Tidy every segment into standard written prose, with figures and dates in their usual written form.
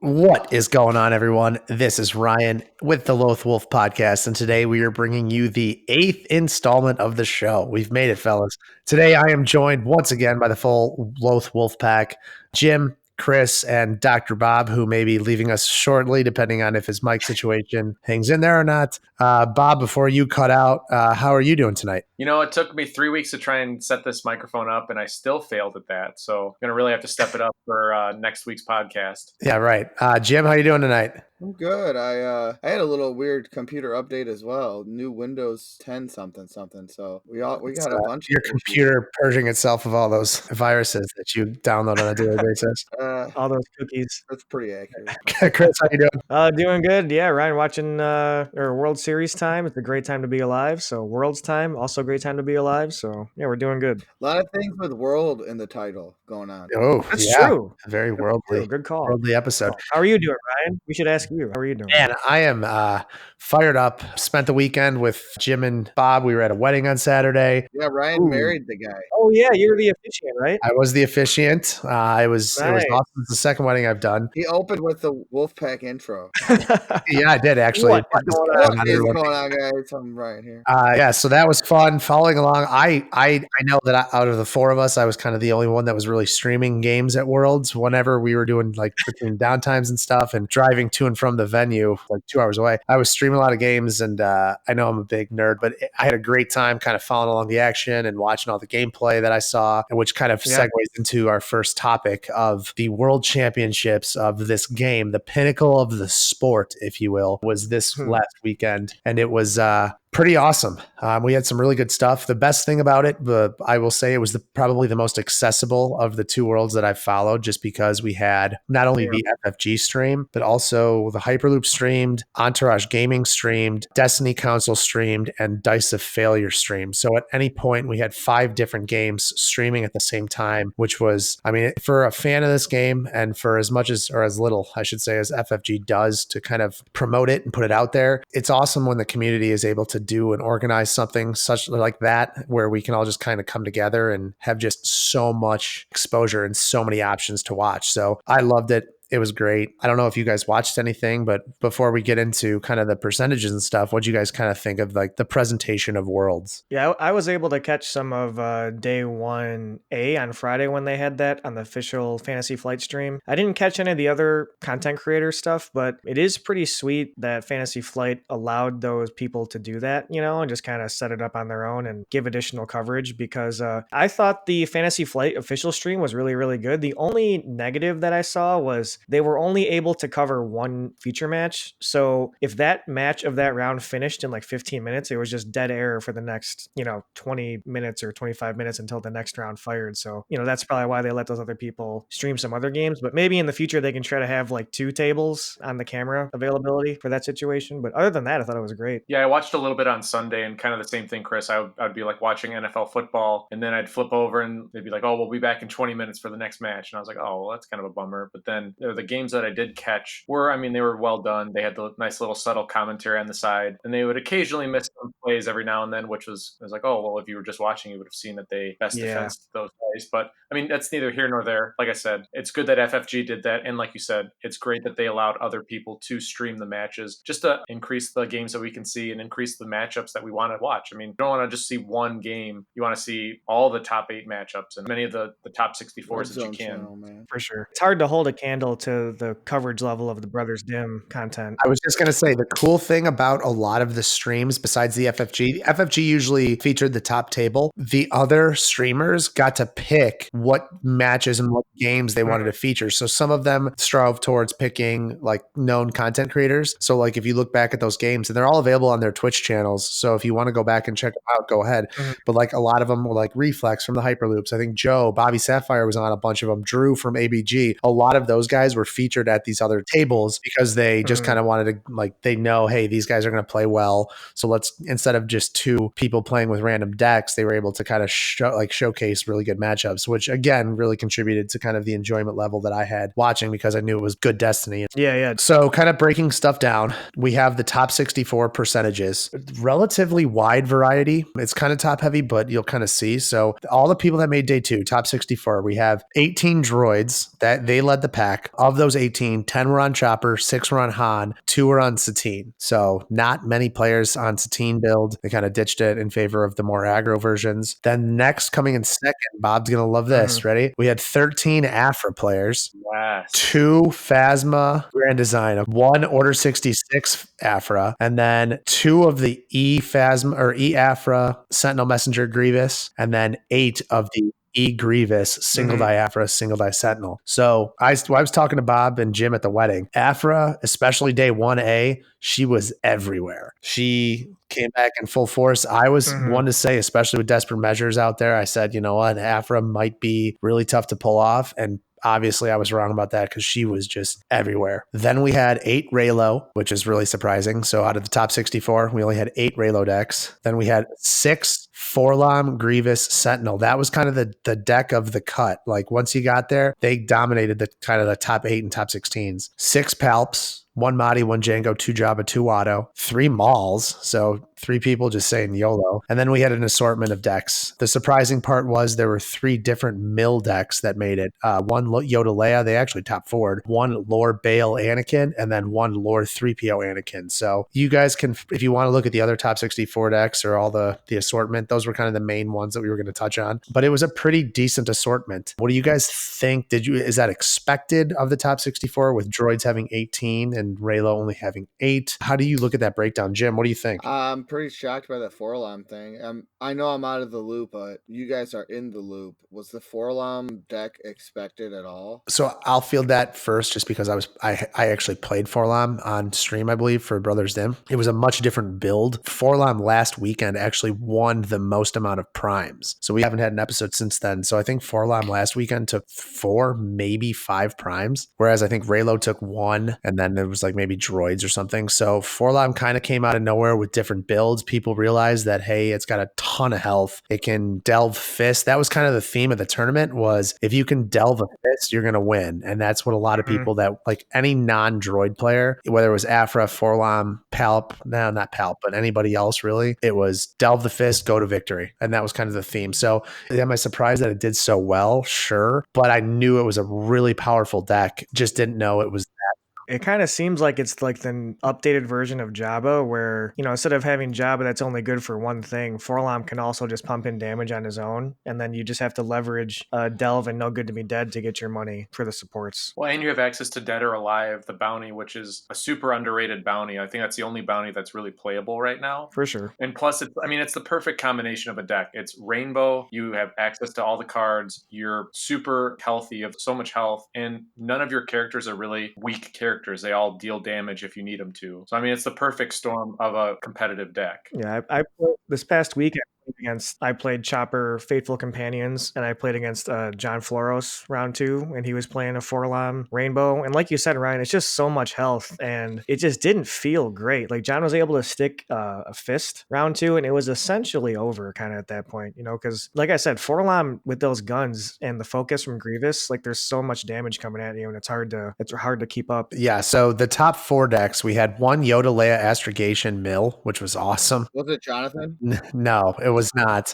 What is going on, everyone? This is Ryan with the Loth-Wolf Podcast, and today we are bringing you the 8th installment of the show. We've made it, fellas. Today I am joined once again by the full Loth-Wolf Pack, Jim, Chris, and Dr. Bob, who may be leaving us shortly, depending on if his mic situation hangs in there or not. Bob, before you cut out, how are you doing tonight? You know, it took me 3 weeks to try and set this microphone up, and I still failed at that. So I'm going to really have to step it up for next week's podcast. Yeah, right. Jim, how you doing tonight? I'm good. I had a little weird computer update as well. New Windows 10 something. So we got a bunch. Your computer purging itself of all those viruses that you download on a daily basis. All those cookies. That's pretty accurate. Chris, how you doing? Doing good. Yeah, Ryan, watching World Series time. It's a great time to be alive. So World's time, also a great time to be alive. So yeah, we're doing good. A lot of things with world in the title going on. Oh, That's yeah. true. Very worldly. Good call. Worldly episode. How are you doing, Ryan? We should ask you. How are you doing? Man, I am fired up. Spent the weekend with Jim and Bob. We were at a wedding on Saturday. Yeah, Ryan married the guy. Oh yeah, you're the officiant, right? I was the officiant. It was Nice. awesome. It's the second wedding I've done. He opened with the Wolf Pack intro. Yeah, I did actually. What What is going on, guys? I'm Ryan here. Yeah, so that was fun. Following along, I know that out of the four of us, I was kind of the only one that was really streaming games at Worlds. Whenever we were doing like between downtimes and stuff, and driving to and from the venue like 2 hours away, I was streaming a lot of games. And I know I'm a big nerd, but I had a great time kind of following along the action and watching all the gameplay that I saw, and which kind of segues into our first topic of the World Championships of this game, the pinnacle of the sport, if you will, was this last weekend, and it was pretty awesome. We had some really good stuff. The best thing about it, I will say, it was probably the most accessible of the two worlds that I've followed, just because we had not only the FFG stream, but also the Hyperloop streamed, Entourage Gaming streamed, Destiny Council streamed, and Dice of Failure streamed. So at any point, we had 5 different games streaming at the same time, which was, I mean, for a fan of this game, and for as much as, or as little, I should say, as FFG does to kind of promote it and put it out there, it's awesome when the community is able to do and organize something such like that, where we can all just kind of come together and have just so much exposure and so many options to watch. So I loved it. It was great. I don't know if you guys watched anything, but before we get into kind of the percentages and stuff, what do you guys kind of think of like the presentation of Worlds? Yeah, I was able to catch some of day 1A on Friday when they had that on the official Fantasy Flight stream. I didn't catch any of the other content creator stuff, but it is pretty sweet that Fantasy Flight allowed those people to do that, you know, and just kind of set it up on their own and give additional coverage, because I thought the Fantasy Flight official stream was really, really good. The only negative that I saw was they were only able to cover one feature match. So if that match of that round finished in like 15 minutes, it was just dead air for the next, 20 minutes or 25 minutes until the next round fired. So, that's probably why they let those other people stream some other games. But maybe in the future, they can try to have like 2 tables on the camera availability for that situation. But other than that, I thought it was great. Yeah, I watched a little bit on Sunday, and kind of the same thing, Chris. I'd be like watching NFL football, and then I'd flip over and they'd be like, oh, we'll be back in 20 minutes for the next match. And I was like, oh, well, that's kind of a bummer. But then the games that I did catch were, I mean, they were well done. They had the nice little subtle commentary on the side, and they would occasionally miss some plays every now and then, which was like, oh, well, if you were just watching, you would have seen that they best defense those plays. But I mean, that's neither here nor there. Like I said, it's good that FFG did that. And like you said, it's great that they allowed other people to stream the matches just to increase the games that we can see and increase the matchups that we want to watch. I mean, you don't want to just see one game. You want to see all the top 8 matchups and many of the top 64s that you can. Channel, for sure. It's hard to hold a candle to the coverage level of the Brothers Dim content. I was just going to say, the cool thing about a lot of the streams, besides the FFG usually featured the top table. The other streamers got to pick what matches and what games they wanted to feature. So some of them strove towards picking like known content creators. So like if you look back at those games, and they're all available on their Twitch channels. So if you want to go back and check them out, go ahead. But like a lot of them were like Reflex from the Hyperloops. I think Joe, Bobby Sapphire was on a bunch of them. Drew from ABG. A lot of those guys were featured at these other tables because they just kind of wanted to, like, they know, hey, these guys are going to play well. So let's, instead instead of just two people playing with random decks, they were able to kind of showcase really good matchups, which again really contributed to kind of the enjoyment level that I had watching because I knew it was good Destiny. Yeah. So kind of breaking stuff down, we have the top 64 percentages, relatively wide variety. It's kind of top heavy, but you'll kind of see. So all the people that made day 2, top 64, we have 18 droids that they led the pack. Of those 18, 10 were on Chopper, 6 were on Han, 2 were on Satine. So not many players on Satine build. They kind of ditched it in favor of the more aggro versions. Then next, coming in second, Bob's going to love this. Ready? We had 13 Afra players. Yes. 2 Phasma Grand Design, 1 Order 66 Afra, and then 2 of the E Phasma or E Afra Sentinel Messenger Grievous, and then 8 of the E Grievous single die Afra, single die Sentinel. So I was talking to Bob and Jim at the wedding. Afra, especially day 1A, she was everywhere. She came back in full force. I was one to say, especially with Desperate Measures out there, I said, you know what, Afra might be really tough to pull off. And obviously, I was wrong about that because she was just everywhere. Then we had 8 Raylo, which is really surprising. So out of the top 64, we only had 8 Raylo decks. Then we had 6 Forlom Grievous Sentinel. That was kind of the deck of the cut. Like once you got there, they dominated the kind of the top 8 and top 16s. 6 Palps. 1 Mahdi, 1 Django, 2 Jabba, 2 Watto, 3 Mauls. So 3 people just saying YOLO. And then we had an assortment of decks. The surprising part was there were 3 different mill decks that made it. 1 Yoda Leia, they actually top forward. 1 Lore Bail Anakin, and then 1 Lore 3PO Anakin. So you guys can, if you want to look at the other top 64 decks or all the assortment, those were kind of the main ones that we were going to touch on. But it was a pretty decent assortment. What do you guys think? Is that expected of the top 64 with droids having 18 and Raylo only having 8? How do you look at that breakdown? Jim, what do you think? I'm pretty shocked by the Forlom thing. I know I'm out of the loop, but you guys are in the loop. Was the Forlom deck expected at all? So I'll field that first just because I actually played Forlom on stream, I believe, for Brothers Dim. It was a much different build. Forlom last weekend actually won the most amount of primes. So we haven't had an episode since then. So I think Forlom last weekend took 4, maybe 5 primes, whereas I think Raylo took 1, and then there was like maybe droids or something. So Forlom kind of came out of nowhere with different builds. People realized that, hey, it's got a ton of health. It can delve fist. That was kind of the theme of the tournament, was if you can delve a fist, you're going to win. And that's what a lot of people that, like any non-droid player, whether it was Afra, Forlom, Palp, no, not Palp, but anybody else really, it was delve the fist, go to victory. And that was kind of the theme. So am I surprised that it did so well? Sure. But I knew it was a really powerful deck. Just didn't know it was It kind of seems like it's like the updated version of Jabba where, instead of having Jabba that's only good for one thing, Forlom can also just pump in damage on his own. And then you just have to leverage Delve and No Good to Be Dead to get your money for the supports. Well, and you have access to Dead or Alive, the bounty, which is a super underrated bounty. I think that's the only bounty that's really playable right now. For sure. And plus, it's the perfect combination of a deck. It's rainbow. You have access to all the cards. You're super healthy. You have so much health. And none of your characters are really weak characters. They all deal damage if you need them to. So, it's the perfect storm of a competitive deck. Yeah, I this past week I played Chopper Faithful Companions, and I played against John Floros round 2, and he was playing a Forlom Rainbow. And like you said, Ryan, it's just so much health, and it just didn't feel great. Like John was able to stick a fist round 2, and it was essentially over kind of at that point, because like I said, Forlom with those guns and the focus from Grievous, like there's so much damage coming at you, and it's hard to keep up. Yeah, so the top 4 decks, we had 1 Yoda Leia Astrogation Mill, which was awesome. Was it Jonathan? No, it was not.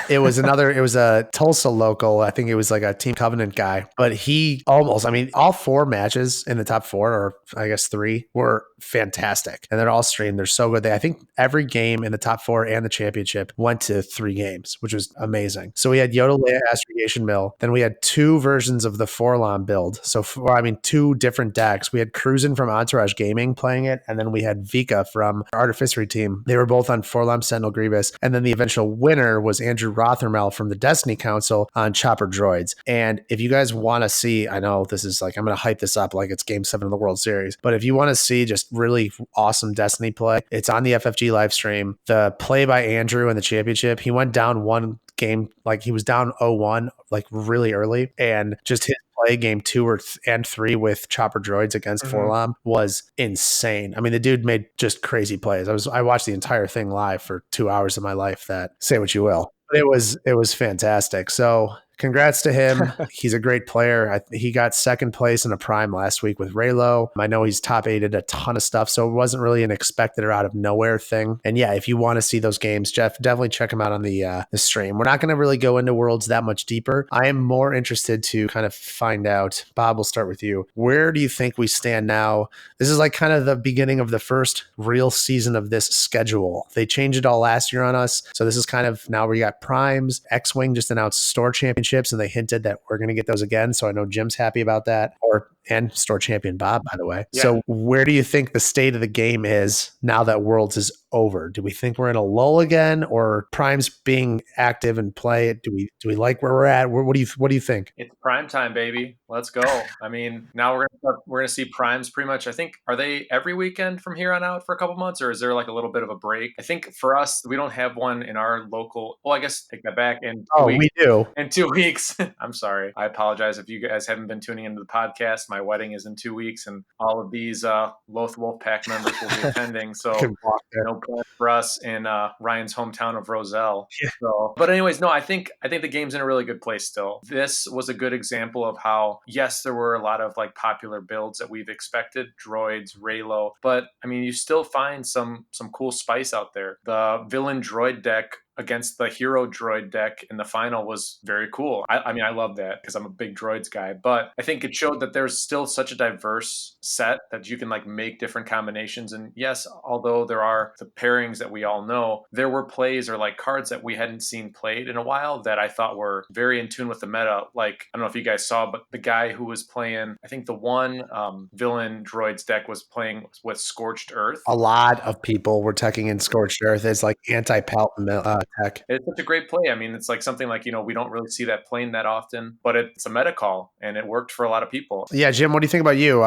It was a Tulsa local. I think it was like a Team Covenant guy, but he almost, all 4 matches in the top 4, or I guess 3, were fantastic. And they're all streamed. They're so good. I think every game in the top 4 and the championship went to 3 games, which was amazing. So we had Yoda Leia Astrogation Mill. Then we had 2 versions of the Forlom build. So 2 different decks. We had Cruisin' from Entourage Gaming playing it, and then we had Vika from Artificery team. They were both on Forlom Sentinel Grievous, and then the eventual winner was Andrew Rothermel from the Destiny Council on Chopper Droids. And if you guys want to see, I know this is like, I'm going to hype this up like it's Game 7 of the World Series, but if you want to see just really awesome Destiny play, it's on the FFG live stream. The play by Andrew in the championship, he went down 1 game, like he was down 0-1 like really early, and just his play game 2 and 3 with chopper droids against Forlom was insane. I mean, the dude made just crazy plays. I watched the entire thing live for 2 hours of my life. That, say what you will, but it was fantastic. So congrats to him. He's a great player. He got second place in a prime last week with Raylo. I know he's top 8'd a ton of stuff, so it wasn't really an expected or out of nowhere thing. And yeah, if you want to see those games, Jeff, definitely check him out on the stream. We're not going to really go into Worlds that much deeper. I am more interested to kind of find out, Bob, we'll start with you. Where do you think we stand now? This is like kind of the beginning of the first real season of this schedule. They changed it all last year on us. So this is kind of, now we got primes. X-Wing just announced store championships, and they hinted that we're going to get those again. So I know Jim's happy about that, and store champion Bob, by the way. Yeah. So where do you think the state of the game is now that Worlds is over? Do we think we're in a lull again, or primes being active and play? Do we like where we're at? What do you think? It's prime time, baby. Let's go. I mean, now we're gonna see primes pretty much. I think, are they every weekend from here on out for a couple months, or is there like a little bit of a break? I think for us, we don't have one in our local. Well, I guess take that back. We do in 2 weeks. I'm sorry. I apologize if you guys haven't been tuning into the podcast. My wedding is in 2 weeks, and all of these Loth-Wolf Pack members will be attending. So no plan for us in Ryan's hometown of Roselle. Yeah. So, but anyways, no, I think the game's in a really good place still. This was a good example of how, yes, there were a lot of like popular builds that we've expected, droids, Raylo, but I mean, you still find some cool spice out there. The villain droid deck against the hero droid deck in the final was very cool. I mean, I love that because I'm a big droids guy, but I think it showed that there's still such a diverse set that you can like make different combinations. And yes, although there are the pairings that we all know, there were plays or like cards that we hadn't seen played in a while that I thought were very in tune with the meta. Like, I don't know if you guys saw, but the guy who was playing, I think the one villain droids deck was playing with Scorched Earth. A lot of people were teching in Scorched Earth as like anti-pelt tech. It's such a great play. I mean, it's like something like, we don't really see that playing that often, but it's a meta call and it worked for a lot of people. Yeah, Jim, what do you think about you?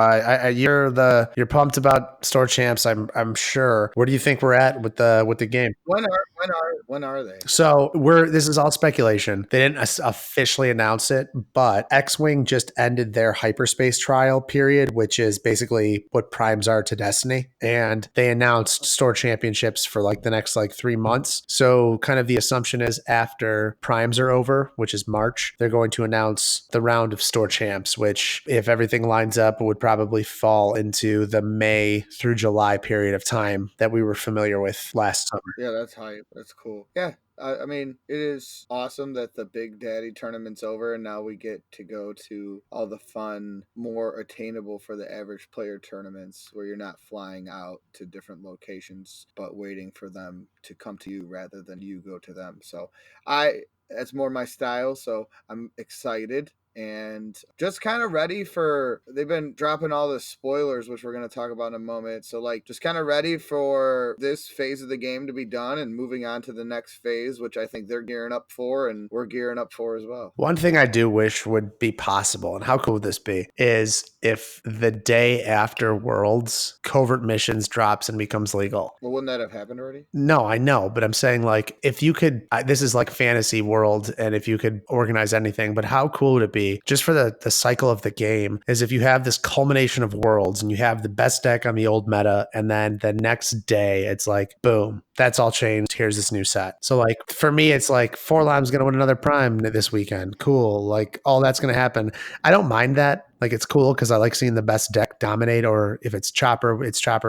You're pumped about store champs, I'm sure. Where do you think we're at with the game? When are they? So this is all speculation. They didn't officially announce it, but X-Wing just ended their hyperspace trial period, which is basically what primes are to Destiny. And they announced store championships for like the next like 3 months. So kind of the assumption is after primes are over, which is March, they're going to announce the round of store champs, which if everything lines up, would probably fall into the May through July period of time that we were familiar with last summer. Yeah, that's hype. That's cool. Yeah. I mean, it is awesome that the Big Daddy tournament's over and now we get to go to all the fun, more attainable for the average player tournaments where you're not flying out to different locations, but waiting for them to come to you rather than you go to them. So that's more my style. So I'm excited. And just kind of ready for, they've been dropping all the spoilers, which we're going to talk about in a moment. So like just kind of ready for this phase of the game to be done and moving on to the next phase, which I think they're gearing up for and we're gearing up for as well. One thing I do wish would be possible, and how cool would this be, is if the day after Worlds, Covert Missions drops and becomes legal. Well, wouldn't that have happened already? No, I know, but I'm saying like if you could, this is like fantasy world, and if you could organize anything, but how cool would it be just for the cycle of the game is if you have this culmination of Worlds and you have the best deck on the old meta, and then the next day it's like, boom, that's all changed. Here's this new set. So like for me, it's like Forlom's going to win another prime this weekend. Cool. Like all that's going to happen. I don't mind that. Like it's cool because I like seeing the best deck dominate, or if it's chopper,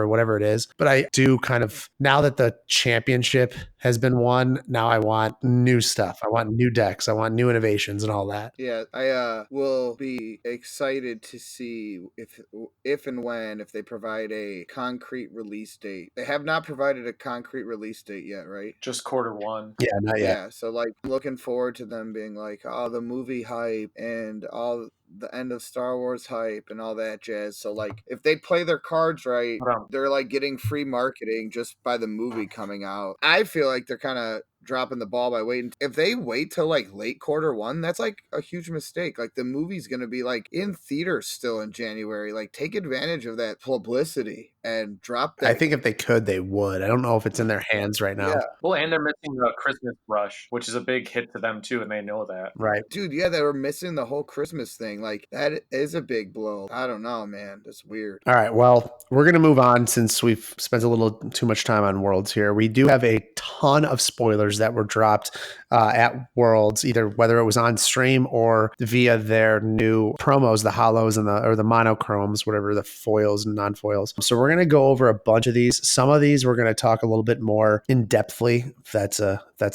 whatever it is. But I do kind of, now that the championship has been won, now I want new stuff. I want new decks. I want new innovations and all that. Yeah, I will be excited to see if and when, if they provide a concrete release date. They have not provided a concrete release date yet, right? Just Q1. Yeah, not yet. Yeah, so like looking forward to them being like, oh, the movie hype and all the end of Star Wars hype and all that jazz. So like if they play their cards right, they're like getting free marketing just by the movie coming out. I feel like they're kind of dropping the ball by waiting. If they wait till like late Q1, that's like a huge mistake. Like the movie's going to be like in theaters still in January. Like take advantage of that publicity and drop that. I think if they could, they would. I don't know if it's in their hands right now. Yeah. Well, and they're missing the Christmas rush, which is a big hit to them too, and they know that. Right. Dude, yeah, they were missing the whole Christmas thing. Like, that is a big blow. I don't know, man. That's weird. All right. Well, we're going to move on since we've spent a little too much time on Worlds here. We do have a ton of spoilers that were dropped at Worlds, either whether it was on stream or via their new promos, the holos and the monochromes, whatever, the foils and non-foils. So we're going to go over a bunch of these. Some of these we're going to talk a little bit more in depthly. If that's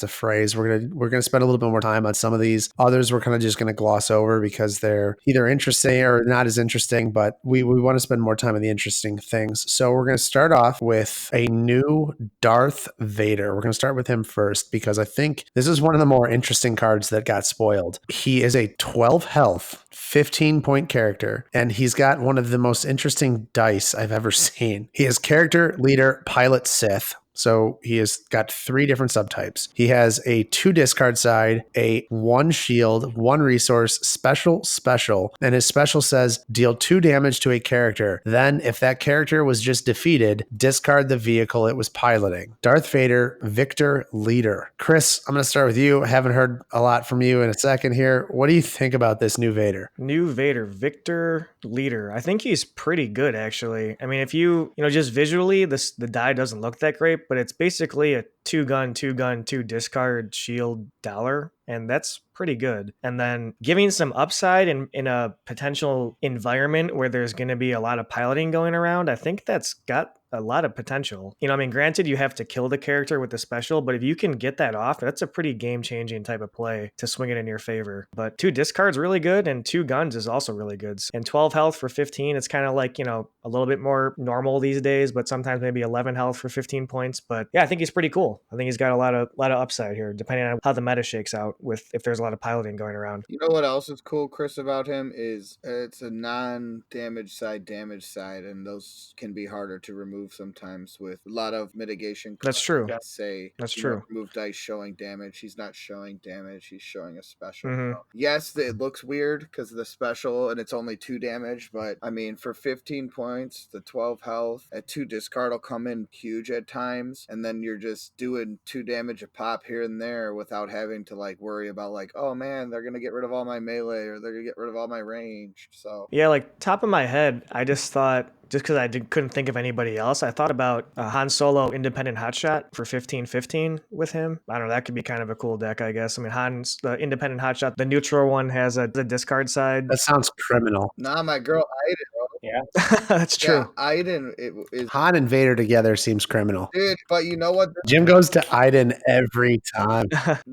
a phrase. We're gonna spend a little bit more time on some of these. Others we're kind of just going to gloss over because they're either interesting or not as interesting, but we want to spend more time on the interesting things. So we're going to start off with a new Darth Vader. We're going to start with him first because I think this is one of the more interesting cards that got spoiled. He is a 12 health, 15-point character, and he's got one of the most interesting dice I've ever seen. He is character, leader, pilot, Sith. So he has got 3 different subtypes. He has a 2 discard side, a 1 shield, 1 resource, special, and his special says deal 2 damage to a character. Then if that character was just defeated, discard the vehicle it was piloting. Darth Vader, Victor, leader. Chris, I'm going to start with you. I haven't heard a lot from you in a second here. What do you think about this new Vader? New Vader, Victor, leader. I think he's pretty good, actually. I mean, if you just visually, the die doesn't look that great, but it's basically a 2-gun, 2 discard shield dollar, and that's pretty good. And then giving some upside in a potential environment where there's going to be a lot of piloting going around, I think that's got a lot of potential. I mean, granted, you have to kill the character with the special, but if you can get that off, that's a pretty game-changing type of play to swing it in your favor. But 2 discards really good, and 2 guns is also really good. And 12 health for 15, it's kind of like, a little bit more normal these days, but sometimes maybe 11 health for 15 points. But yeah, I think he's pretty cool. I think he's got a lot of upside here, depending on how the meta shakes out with if there's a lot of piloting going around. You know what else is cool, Chris, about him is it's a non-damage side, and those can be harder to remove sometimes with a lot of mitigation. That's true. Say that's true. Remove dice showing damage. He's not showing damage. He's showing a special. Mm-hmm. Yes, it looks weird because of the special and it's only 2 damage, but I mean, for 15 points, the 12 health at 2 discard will come in huge at times, and then you're just doing 2 damage a pop here and there without having to like worry about like, oh man, they're gonna get rid of all my melee or they're gonna get rid of all my range. So yeah, like top of my head, I just thought, just because I couldn't think of anybody else, I thought about Han Solo Independent Hotshot for 15-15 with him. I don't know, that could be kind of a cool deck, I guess. I mean, Han's the Independent Hotshot, the neutral one has a discard side. That sounds criminal. Nah, my girl Aiden, bro. Yeah, that's true. Yeah, Aiden is Han and Vader together seems criminal. dude, but you know what? Jim goes to Aiden every time.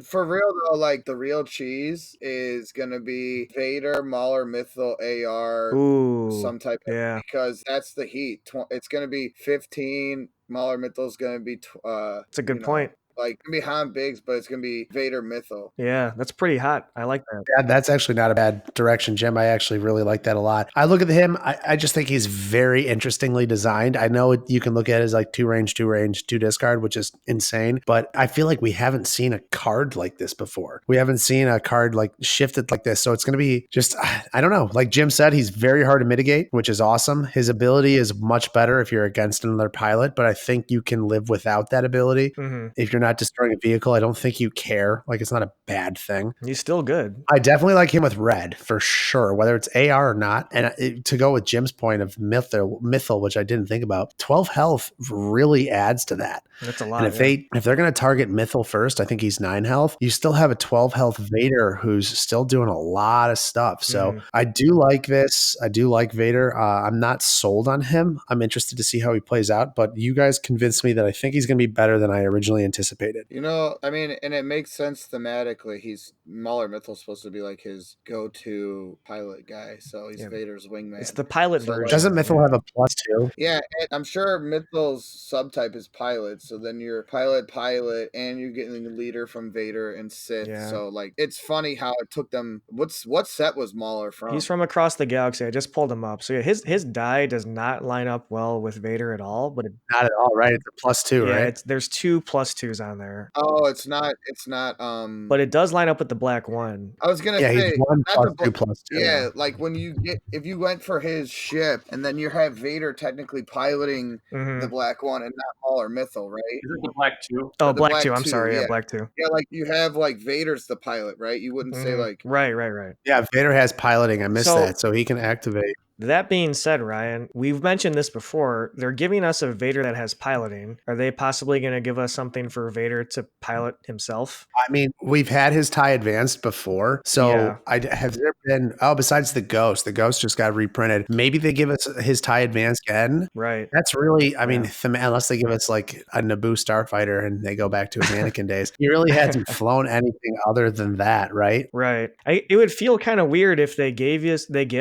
For real though, like the real cheese is gonna be Vader, Mauler, Mythal, AR, some type of, yeah, because that's the heat. It's gonna be 15. Mauler Mythal's gonna be. it's a good point. Like, it's gonna be Han Biggs, but it's gonna be Vader Mythal. Yeah, that's pretty hot. I like that. Yeah, that's actually not a bad direction, Jim. I actually really like that a lot. I look at him, I just think he's very interestingly designed. I know you can look at it as like 2 range, 2 discard, which is insane, but I feel like we haven't seen a card like this before. We haven't seen a card like shifted like this. So it's going to be just, I don't know. Like Jim said, he's very hard to mitigate, which is awesome. His ability is much better if you're against another pilot, but I think you can live without that ability. Mm-hmm. If you're not destroying a vehicle, I don't think you care. Like, it's not a bad thing. He's still good. I definitely like him with red for sure, whether it's AR or not. And to go with Jim's point of Mythal, which I didn't think about, 12 health really adds to that. That's a lot. And if they're going to target Mythal first, I think he's 9 health. You still have a 12 health Vader who's still doing a lot of stuff. So I do like this. I do like Vader. I'm not sold on him. I'm interested to see how he plays out, but you guys convinced me that I think he's going to be better than I originally anticipated. You know, I mean, and it makes sense thematically. Mauler Mythal's supposed to be like his go-to pilot guy, so he's Vader's wingman. It's the pilot version. Doesn't Mythal have a +2? Yeah, and I'm sure Mythal's subtype is pilot, so then you're pilot, and you're getting the leader from Vader and Sith. Yeah. So like, it's funny how it took them. What set was Mauler from? He's from across the galaxy. I just pulled him up. So yeah, his die does not line up well with Vader at all. But not at all, right? It's a +2, right? There's 2 +2s on there. Oh, it's not. But it does line up with the black one. I was gonna Yeah, say he's 1 not plus the 2 plus 2. yeah, like when you get if you went for his ship and then you have Vader technically piloting the black one and not Maul or Mythal, right? Is it the black 2? Oh, The black black 2. I'm 2, sorry. Yeah, yeah. black 2. Yeah, like you have like Vader's the pilot, right? You wouldn't say like Right. Yeah, Vader has piloting. I missed So- that. So he can activate. That being said, Ryan, we've mentioned this before. They're giving us a Vader that has piloting. Are they possibly going to give us something for Vader to pilot himself? I mean, we've had his TIE Advanced before. So have there been, besides the Ghost just got reprinted. Maybe they give us his TIE Advanced again. Right. That's really, I mean, unless they give us like a Naboo starfighter and they go back to his Anakin days, he really hasn't flown anything other than that, right? Right. It would feel kind of weird if they give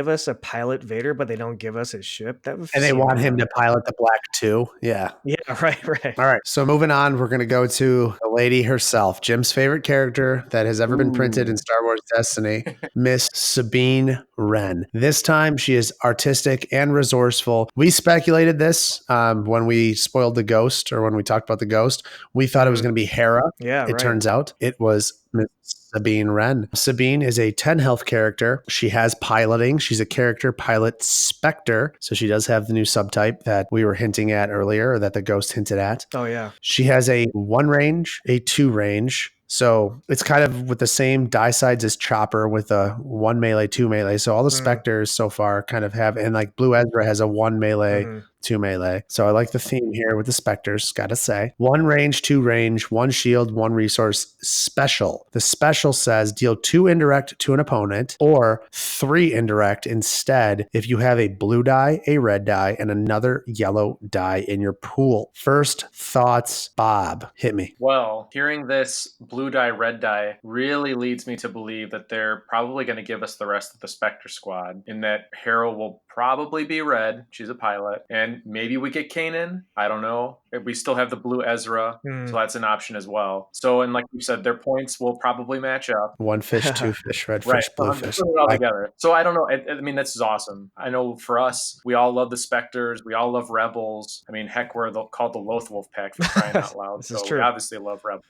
us a pilot Vader, but they don't give us his ship. That would And they seem want him odd. to pilot the Black 2. Yeah. Yeah, right. All right. So moving on, we're going to go to the lady herself, Jim's favorite character that has ever been printed in Star Wars Destiny, Miss Sabine Wren. This time she is artistic and resourceful. We speculated this when we spoiled the Ghost, or when we talked about the Ghost. We thought it was going to be Hera. Yeah, It turns out it was Miss Sabine Wren. Sabine is a 10 health character. She has piloting. She's a character pilot Spectre. So she does have the new subtype that we were hinting at earlier, or that the Ghost hinted at. Oh, yeah. She has a 1 range, a 2 range. So it's kind of with the same die sides as Chopper, with a 1 melee, 2 melee. So all the Spectres so far kind of have, and like Blue Ezra has a 1 melee, 2 melee. So I like the theme here with the Spectres, gotta say. 1 range, 2 range, 1 shield, 1 resource, special. The special says deal 2 indirect to an opponent, or 3 indirect instead if you have a blue die, a red die, and another yellow die in your pool. First thoughts, Bob, hit me. Well, hearing this blue die, red die really leads me to believe that they're probably going to give us the rest of the Spectre squad, in that Hera will probably be red. She's a pilot. And maybe we get Kanan. I don't know. We still have the blue Ezra, so that's an option as well. So, and like you said, their points will probably match up. 1 fish, 2 fish, red Right. fish, blue fish. Put it all together. So I don't know. I mean, this is awesome. I know for us, we all love the Spectres. We all love Rebels. I mean, heck, we're called the Loth-Wolf Pack, for crying out loud. This so is true. we obviously love Rebels.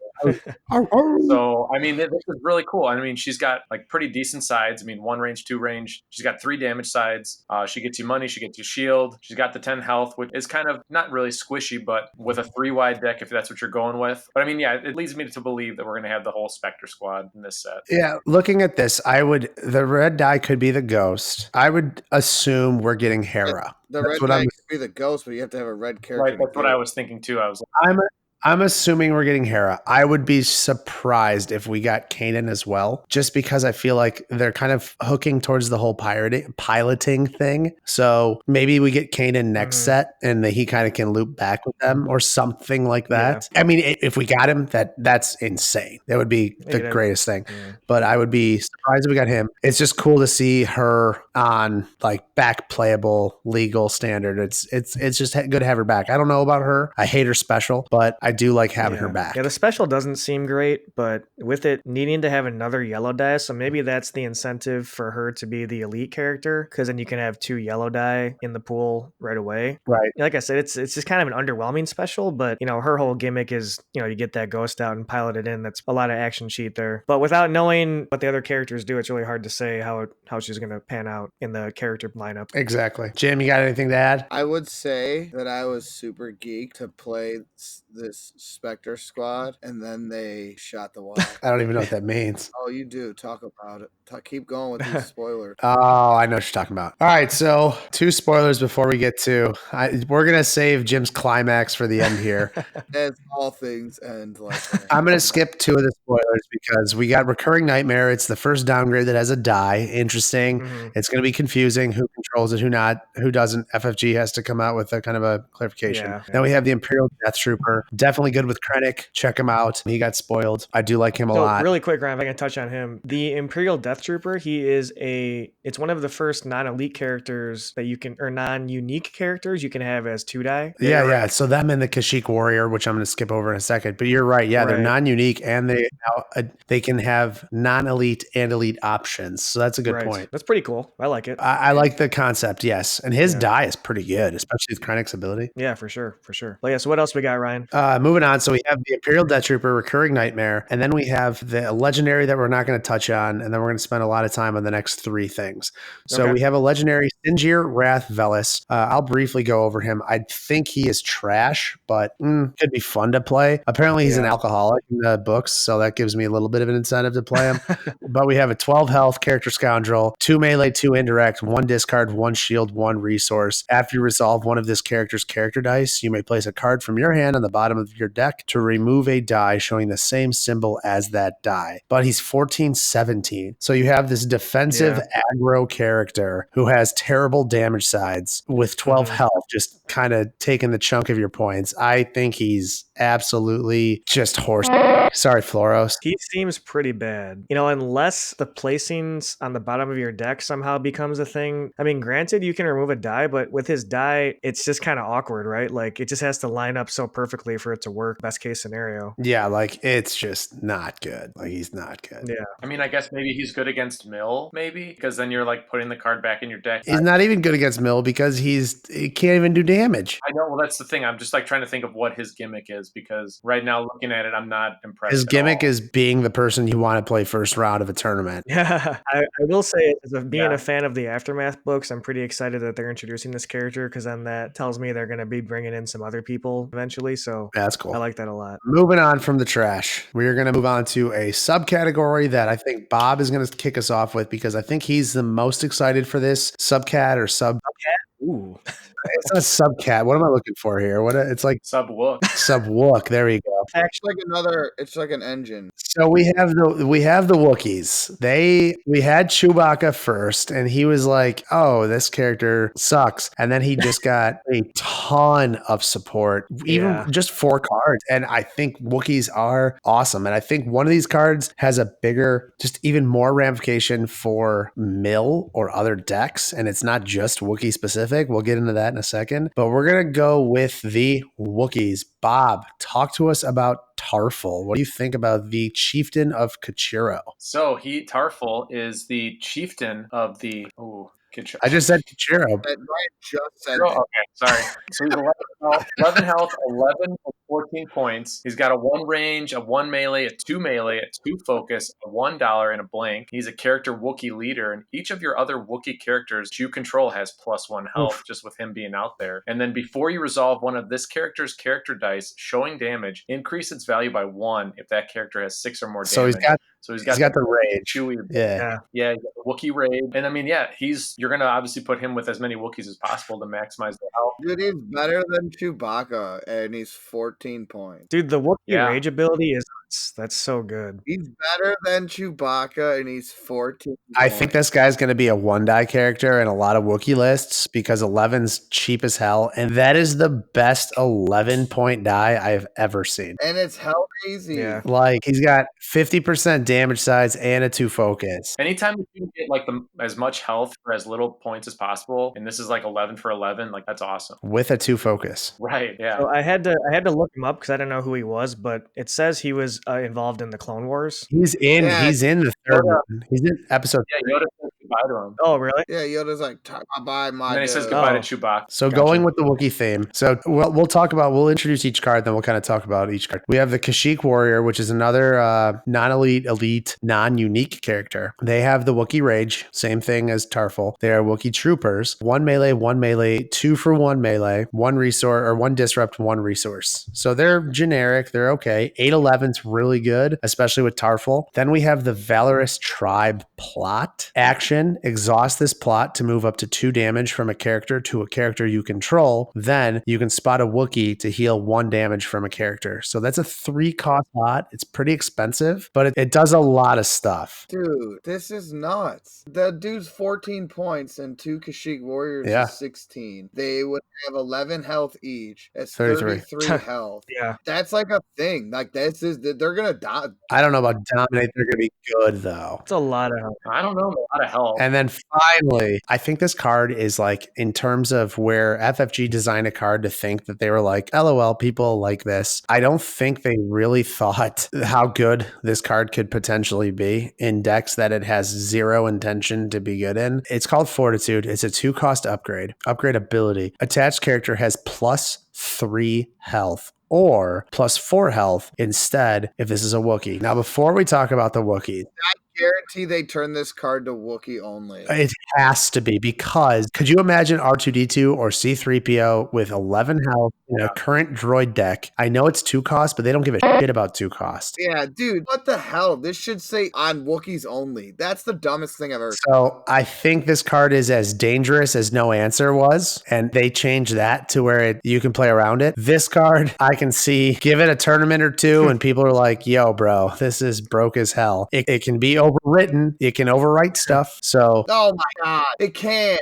So, I mean, this is really cool. I mean, she's got like pretty decent sides. I mean, 1 range, 2 range. She's got 3 damage sides. She gets you money. She gets you shield. She's got the 10 health, which is kind of not really squishy, but with a 3-wide deck, if that's what you're going with. But I mean, yeah, it leads me to believe that we're going to have the whole Spectre squad in this set. Yeah, looking at this, the red die could be the Ghost. I would assume we're getting Hera. the red die could be the Ghost, but you have to have a red character. Right, that's what I was thinking too. I was like, I'm assuming we're getting Hera. I would be surprised if we got Kanan as well, just because I feel like they're kind of hooking towards the whole piloting thing. So maybe we get Kanan next set, and he kind of can loop back with them or something like that. Yeah. I mean, if we got him, that's insane. That would be the greatest thing. Yeah. But I would be surprised if we got him. It's just cool to see her on like back playable legal standard. It's just good to have her back. I don't know about her. I hate her special, but I do like having her back. Yeah, the special doesn't seem great, but with it needing to have another yellow die, so maybe that's the incentive for her to be the elite character, because then you can have 2 yellow die in the pool right away. Right. Like I said, it's just kind of an underwhelming special, but her whole gimmick is, you get that Ghost out and pilot it in. That's a lot of action cheat there. But without knowing what the other characters do, it's really hard to say how she's going to pan out in the character lineup. Exactly. Jim, you got anything to add? I would say that I was super geeked to play this Spectre squad, and then they shot the wire. I don't even know what that means. Oh, you do. Talk about it. Keep going with these spoilers. Oh, I know what you're talking about. All right, so 2 spoilers before we get to. We're gonna save Jim's climax for the end here. As all things end like that. I'm gonna skip 2 of the spoilers because we got Recurring Nightmare. It's the first downgrade that has a die. Interesting. It's gonna be confusing. Who controls it? Who not? Who doesn't? FFG has to come out with a kind of a clarification. Yeah. Then we have the Imperial Death Trooper. Definitely good with Krennic. Check him out. He got spoiled. I do like him a lot. Really quick, Ryan, if I can touch on him. The Imperial Death Trooper, it's one of the first non-elite characters that you can, or non-unique characters you can have as 2 die. Yeah. So them and the Kashyyyk Warrior, which I'm going to skip over in a second, but you're right. Yeah, they're non-unique, and they can have non-elite and elite options. So that's a good point. That's pretty cool. I like it. I like the concept, yes. And his die is pretty good, especially with Krennic's ability. Yeah, for sure. Well, yeah, so what else we got, Ryan? Moving on. So we have the Imperial Death Trooper, Recurring Nightmare, and then we have the legendary that we're not going to touch on, and then we're going to spend a lot of time on the next three things. So Okay. we have a legendary Sinjir, Rath, Velus. I'll briefly go over him. I think he is trash, but could be fun to play. Apparently, he's an alcoholic in the books, so that gives me a little bit of an incentive to play him. But we have a 12 health character scoundrel, 2 melee, 2 indirect, 1 discard, 1 shield, 1 resource. After you resolve one of this character's character dice, you may place a card from your hand on the bottom of your deck to remove a die showing the same symbol as that die. But he's 14-17. So you have this defensive aggro character who has terrible damage sides with 12 health, just kind of taking the chunk of your points. I think he's absolutely just horse. Sorry, Floros. He seems pretty bad. Unless the placings on the bottom of your deck somehow becomes a thing. I mean, granted, you can remove a die, but with his die, it's just kind of awkward, right? Like, it just has to line up so perfectly for it to work. Best case scenario. Yeah, like, it's just not good. Like, he's not good. Yeah. I mean, I guess maybe he's good against Mill, maybe, because then you're like putting the card back in your deck. He's not even good against Mill because he can't even do damage. I know. Well, that's the thing. I'm just like trying to think of what his gimmick is, because right now looking at it, I'm not impressed. His gimmick is being the person you want to play first round of a tournament. Yeah, I will say, as being a fan of the Aftermath books, I'm pretty excited that they're introducing this character, because then that tells me they're going to be bringing in some other people eventually. So that's cool. I like that a lot. Moving on from the trash, we're going to move on to a subcategory that I think Bob is going to kick us off with, because I think he's the most excited for this subcat or subcat. Ooh. It's not subcat. What am I looking for here? It's like Sub-Wook. Sub-Wook. There you go. Actually, it's like an engine. So we have the Wookiees. We had Chewbacca first, and he was like, "Oh, this character sucks," and then he just got a ton of support, even just 4 cards. And I think Wookiees are awesome. And I think one of these cards has a bigger, just even more ramification for Mill or other decks, and it's not just Wookiee specific. We'll get into that in a second, but we're gonna go with the Wookiees. Bob, talk to us about Tarfful. What do you think about the chieftain of Kashyyyk? So Tarfful is the chieftain of the I just said Kashyyyk. Ryan just said that. Okay, sorry. So he's 11 health, 11 or 14 points. He's got a 1 range, a 1 melee, a 2 melee, a 2 focus, a $1, and a blank. He's a character Wookiee leader, and each of your other Wookiee characters you control has +1 health, just with him being out there. And then before you resolve one of this character's character dice showing damage, increase its value by 1 if that character has 6 or more damage. So he's got the rage. Chewie. Yeah, Wookiee rage. And I mean, you're going to obviously put him with as many Wookiees as possible to maximize the health. Dude, he's better than Chewbacca, and he's 14 points. Dude, the Wookiee rage ability that's so good. He's better than Chewbacca, and he's 14 I think this guy's going to be a 1-die character in a lot of Wookiee lists, because 11's cheap as hell, and that is the best 11-point die I've ever seen. And it's hell easy. Yeah. Like, he's got 50% damage sides and a 2 focus. Anytime you can get as much health for as little points as possible, and this is 11 for 11, that's awesome. With a 2 focus. Right, yeah. So I had to look him up because I didn't know who he was, but it says he was involved in the Clone Wars. He's in the third one. He's in episode 3. Yoda says goodbye to him. Oh, really? Yeah, Yoda's like, bye, my And then he says dude." goodbye to Chewbacca. So going with the Wookiee theme. So we'll introduce each card, then we'll kind of talk about each card. We have the Kashyyyk Warrior, which is another non-elite, non-unique character. They have the Wookiee Rage, same thing as Tarfful. They are Wookiee Troopers. 1 melee, 2 for 1 melee, 1 resource, or 1 disrupt, 1 resource. So they're generic, they're okay. 8/11's really good, especially with Tarfful. Then we have the Valorous Tribe Plot. Action, exhaust this plot to move up to 2 damage from a character to a character you control. Then you can spot a Wookiee to heal 1 damage from a character. So that's a 3-cost plot. It's pretty expensive, but it does a lot of stuff. Dude, this is nuts. The dude's 14 points and 2 Kashyyyk Warriors is 16. They would have 11 health each. That's 33 health. Yeah. That's like a thing. Like, they're going to die. I don't know about dominate. They're going to be good, though. It's a lot of help. I don't know, a lot of help. And then finally, I think this card is in terms of where FFG designed a card to think that they were like, LOL, people like this. I don't think they really thought how good this card could potentially be in decks that it has 0 intention to be good in. It's called Fortitude. It's a 2-cost upgrade. Upgrade ability. Attached character has +3 health or plus 4 health instead if this is a Wookiee. Now, before we talk about the Wookiees, Guarantee they turn this card to Wookiee only. it has to be, because could you imagine R2D2 or C3PO with 11 health in a current droid deck? I know it's 2 cost, but they don't give a shit about 2 cost. Yeah, dude, what the hell? This should say on Wookiees only. That's the dumbest thing I've ever. So I think this card is as dangerous as No Answer was, and they changed that to where you can play around it. This card, I can see, give it a tournament or two, and people are like, yo, bro, this is broke as hell. It can be overwritten. It can overwrite stuff. So, Oh my god, it can't.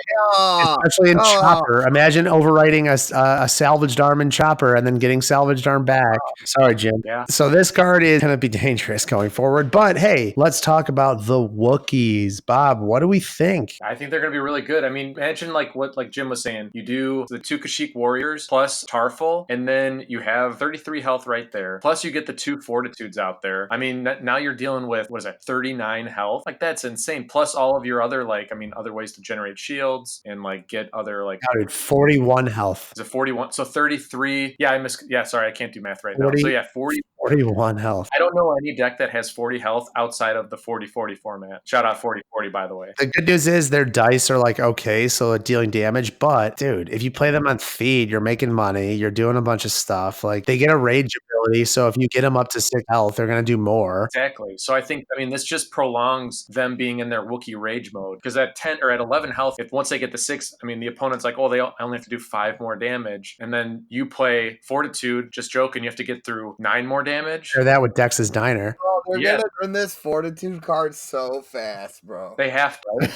especially in Chopper. Imagine overwriting a salvaged arm in Chopper and then getting salvaged arm back. Sorry, Jim. Yeah. So this card is going to be dangerous going forward. But hey, let's talk about the Wookiees. Bob, what do we think? I think they're going to be really good. I mean, imagine like Jim was saying. You do the 2 Kashyyyk warriors plus Tarfful, and then you have 33 health right there. Plus you get the 2 Fortitudes out there. I mean, now you're dealing with, 39 health? Like, that's insane. Plus all of your other, other ways to generate shields and get other Dude, 41 health. Is it 41? So 33. Yeah, sorry, I can't do math right now. So yeah, 41 health. I don't know any deck that has 40 health outside of the 40-40 format. Shout out 40-40, by the way. The good news is their dice are okay, so they're dealing damage. But dude, if you play them on feed, you're making money. You're doing a bunch of stuff. They get a rage ability, so if you get them up to 6 health, they're gonna do more. Exactly. So I think, this just prolongs them being in their Wookiee rage mode, because at 10 or at 11 health, if once they get to 6, the opponent's like, oh, they only have to do 5 more damage, and then you play Fortitude, just joking, you have to get through 9 more damage. Share that with Dex's Diner. Oh, they're gonna turn this Fortitude card so fast, bro. They have to.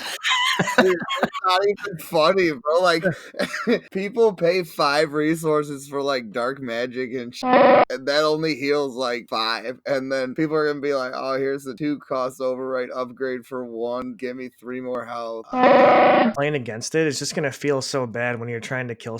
Dude, it's not even funny, bro. People pay 5 resources for dark magic and shit, and that only heals 5. And then people are gonna be like, oh, here's the 2 cost overwrite upgrade for 1. Give me 3 more health. Playing against it is just gonna feel so bad when you're trying to kill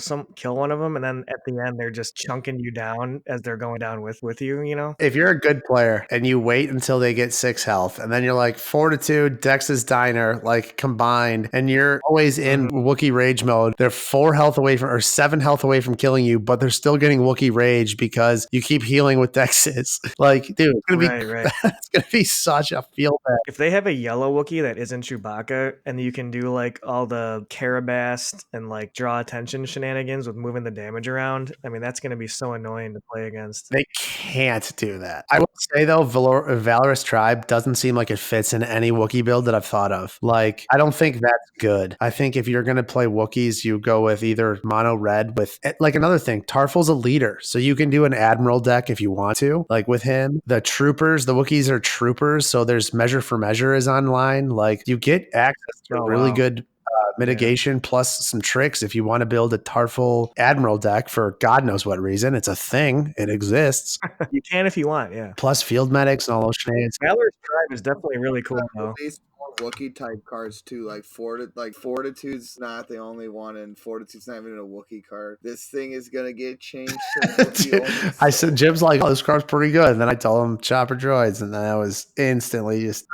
one of them, and then at the end they're just chunking you down as they're going down with you. If you're a good player and you wait until they get 6 health, and then you're like Fortitude, Dex's Diner, combined, and you're always in Wookiee rage mode, they're 4 health away from, or 7 health away from killing you, but they're still getting Wookiee rage because you keep healing with Dexes. Dude, it's gonna be it's gonna be such a feel bad. If they have a yellow Wookiee that isn't Chewbacca, and you can do all the Carabast and draw attention shenanigans with moving the damage around, that's gonna be so annoying to play against. They can't do that. I will say though, Valorous Tribe doesn't seem like it fits in any Wookiee build that I've thought of. I don't think that's good. I think if you're going to play Wookiees, you go with either mono red with another thing. Tarfful's a leader, so you can do an Admiral deck if you want to. With him, the troopers, the Wookiees are troopers, so there's Measure for Measure is online. You get access to a really good mitigation plus some tricks if you want to build a Tarfful Admiral deck for God knows what reason. It's a thing. It exists. You can if you want, yeah. Plus field medics and all those shenanigans. Valorous Tribe is definitely really cool though. Wookiee type cards too, Fortitude's not the only one, and Fortitude's not even a Wookiee card. This thing is gonna get changed to Wookiee. I said, Jim's like, oh, this card's pretty good, and then I told him Chopper Droids, and then I was instantly just.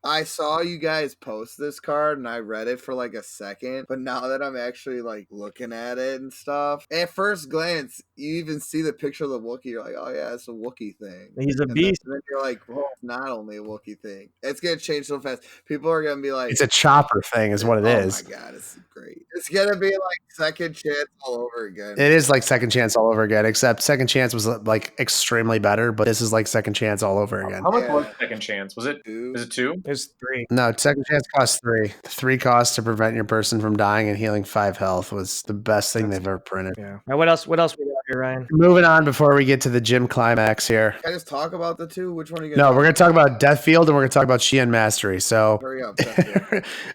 I saw you guys post this card, and I read it for a second, but now that I'm actually looking at it and stuff, at first glance, you even see the picture of the Wookiee. You're like, oh yeah, it's a Wookiee thing. He's a beast. And then you're like, well, it's not only a Wookiee thing. It's gonna change so fast. People are gonna be like, it's a Chopper thing, is what it is. Oh my god, it's great. It's gonna be Second Chance all over again. It is Second Chance all over again, except Second Chance was extremely better, but this is Second Chance all over again. How much was Second Chance? Was it 2? Is it 2? It's 3. No, Second Chance costs 3. 3 costs to prevent your person from dying and healing 5 health was the best thing they've ever printed. Yeah. Now, what else we got here, Ryan? Moving on before we get to the gym climax here. Can I just talk about the 2? Which one are you gonna we're going to talk about Death Field and we're going to talk about Shien Mastery. So hurry up.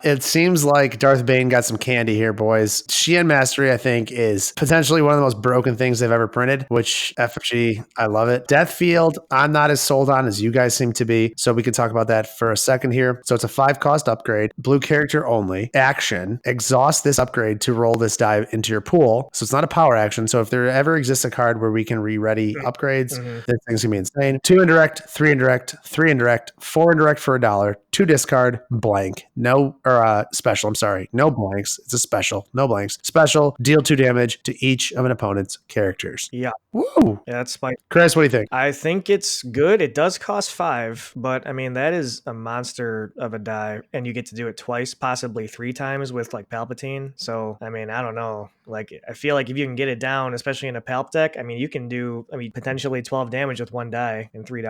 It seems like Darth Bane got some candy here, boys. Shien Mastery, I think, is potentially one of the most broken things they've ever printed, which FFG, I love it. Death Field, I'm not as sold on as you guys seem to be, so we can talk about that for a second here. So it's a 5 cost upgrade, blue character only, action, exhaust this upgrade to roll this die into your pool. So it's not a power action. So if there ever exists a card where we can re-ready upgrades. Mm-hmm. This thing's gonna be insane. 2 indirect, 3 indirect, 3 indirect, 4 indirect for $1, 2 discard, blank. No, or special, I'm sorry. No blanks. It's a special. No blanks. Special, deal 2 damage to each of an opponent's characters. Yeah. Woo! Yeah, that's my. Chris, what do you think? I think it's good. It does cost 5, but I mean that is a monster of a die, and you get to do it twice, possibly 3 times with like Palpatine. So I mean, I don't know. Like I feel like if you can get it down, especially in a Palp deck, I mean you can do potentially 12 damage with 1 die and $3.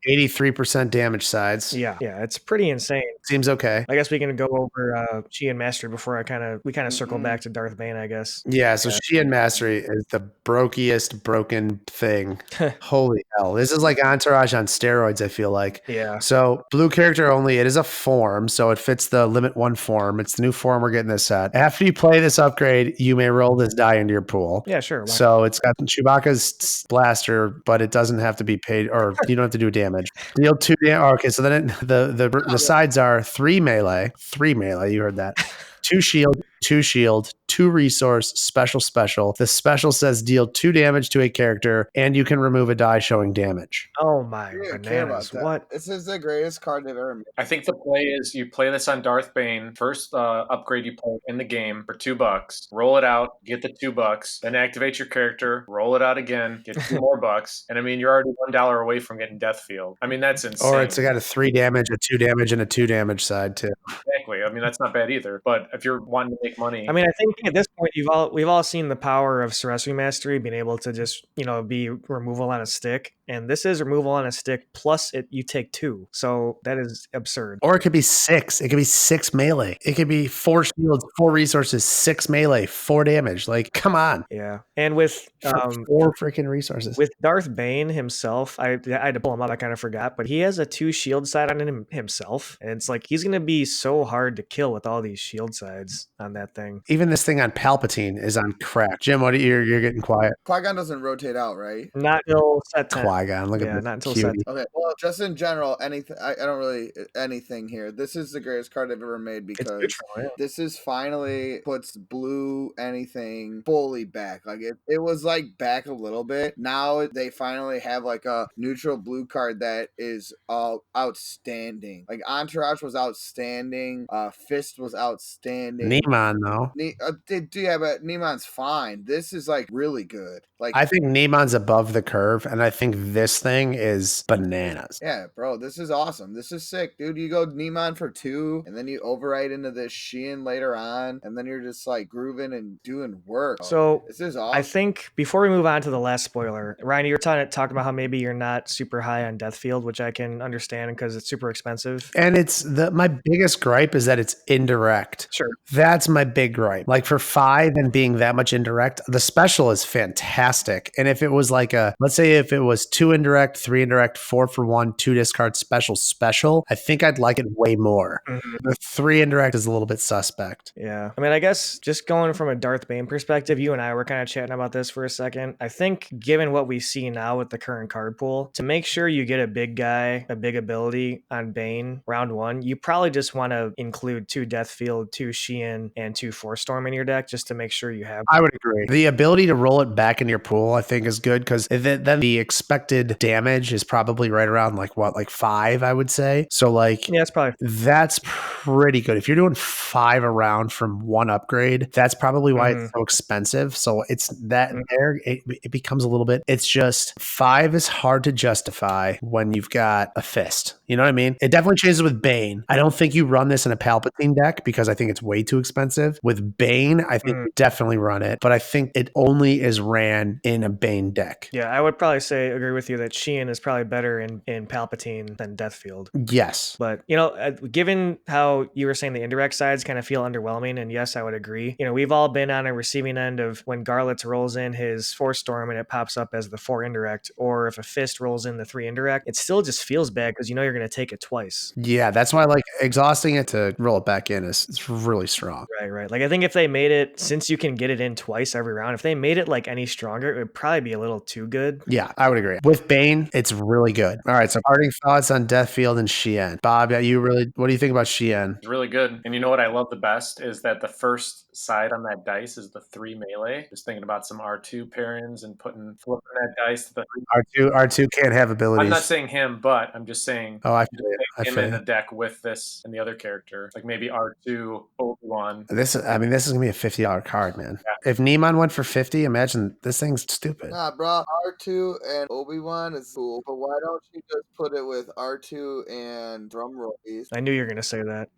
83% damage sides. Yeah, it's pretty insane. Seems okay. I guess we can go over Shien Mastery before we kind of circle back to Darth Bane, I guess. Yeah, so Shien Mastery is the brokiest broken thing. Holy hell. This is like Entourage on steroids, I feel like. Yeah. So blue character only, it is a form, so it fits the limit 1 form. It's the new form we're getting this set. After you play this upgrade, you may roll this die into your pool. Yeah, sure. So it's got Chewbacca's blaster, but it doesn't have to be paid, or you don't have to do damage. Deal 2 damage. Okay, so then the sides are 3 melee. 3 melee, you heard that. 2 shield, 2 resource, special. The special says deal 2 damage to a character, and you can remove a die showing damage. Oh my You don't care about bananas! that. What? This is the greatest card they've ever made. I think the play is you play this on Darth Bane. First upgrade you play in the game for $2. Roll it out, get the $2, then activate your character, roll it out again, get 2 more bucks. And I mean, you're already $1 away from getting Death Field. I mean, that's insane. Or it's got a 3 damage, a 2 damage, and a 2 damage side too. Exactly. I mean, that's not bad either. But if you're wanting to make money, I mean, I think at this point we've all seen the power of Sorcery Mastery being able to just be removal on a stick, and this is removal on a stick plus you take 2, so that is absurd. Or it could be 6. It could be 6 melee. It could be 4 shields, 4 resources, 6 melee, 4 damage. Like, come on. Yeah, and with 4 freaking resources. With Darth Bane himself, I had to pull him up. I kind of forgot, but he has a 2 shield side on him himself, and it's like he's gonna be so hard to kill with all these shield sides on that thing. Even this thing on Palpatine is on crack. Jim, what you're getting quiet? Qui-Gon doesn't rotate out, right? Not until set 10. Qui-Gon, look at this. Not until cutie. set. Okay, well, just in general, anything. I don't really anything here. This is the greatest card I've ever made because this is finally puts blue anything fully back. Like it was like back a little bit. Now they finally have like a neutral blue card that is all outstanding. Like Entourage was outstanding. Fist was outstanding. Neemon though. Yeah, but Neemon's fine. This is like really good. Like I think Neemon's above the curve, and I think this thing is bananas. Yeah, bro, this is awesome. This is sick, dude. You go Neemon for 2, and then you override into this Shien later on, and then you're just like grooving and doing work. So this is awesome. I think before we move on to the last spoiler, Ryan, you were talking about how maybe you're not super high on Death Field, which I can understand because it's super expensive. And it's my biggest gripe is that it's indirect. Sure. That's my big gripe. Like for 5 and being that much indirect, the special is fantastic. And if it was like let's say if it was 2 indirect, 3 indirect, 4 for 1, 2 discard special, I think I'd like it way more. Mm-hmm. The 3 indirect is a little bit suspect. Yeah. I mean, I guess just going from a Darth Bane perspective, you and I were kind of chatting about this for a second. I think given what we see now with the current card pool, to make sure you get a big guy, a big ability on Bane round 1, you probably just want to include 2 Death Field, 2 Shien, and 2 Force Storm in your deck just to make sure you have. I would agree. The ability to roll it back in your pool, I think, is good because then the expected damage is probably right around like 5, I would say. So like, yeah, that's pretty good. If you're doing 5 around from 1 upgrade, that's probably why it's so expensive. So it's that there, it becomes a little bit, it's just 5 is hard to justify when you've got a fist. You know what I mean? It definitely changes with Bane. I don't think you run this in a Palpatine deck because I think it's way too expensive. With Bane, I think you definitely run it, but I think it only is ran in a Bane deck. Yeah, I would probably agree with you that Shien is probably better in Palpatine than Deathfield. Yes. But, given how you were saying the indirect sides kind of feel underwhelming, and yes, I would agree. We've all been on a receiving end of when Garlitz rolls in his Force Storm and it pops up as the 4 indirect, or if a Fist rolls in the 3 indirect, it still just feels bad because you're going to take it twice. Yeah, that's why like exhausting it to roll it back in is really strong. Right. Like I think if they made it, since you can get it in twice every round, if they made it like any stronger, it would probably be a little too good. Yeah, I would agree. With Bane, it's really good. All right, so parting thoughts on Deathfield and Shien. Bob, what do you think about Shien? It's really good. And you know what I love the best is that the first side on that dice is the 3 melee. Just thinking about some R2 pairings and flipping that dice to the 3. R2 can't have abilities. I'm not saying him, but I'm just saying I feel him in a deck with this and the other character. Like maybe R2, Obi-Wan. This is going to be a $50 card, man. Yeah. If Neiman went for 50, imagine this thing's stupid. Nah, bro. R2 and Obi-Wan is cool, but why don't you just put it with R2 and Drumroll Beast? I knew you were going to say that.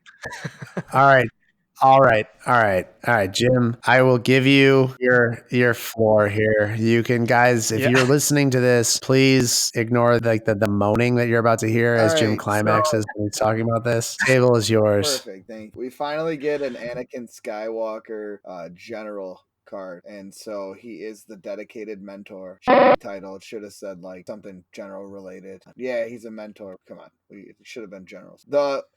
All right, Jim. I will give you your floor here. You can, guys, if you're listening to this, please ignore the moaning that you're about to hear as Jim climaxes when he's talking about this. Table is yours. Perfect, thank you. We finally get an Anakin Skywalker general card, and so he is the dedicated mentor. Title should have said like something general related. Yeah, he's a mentor. Come on, it should have been generals.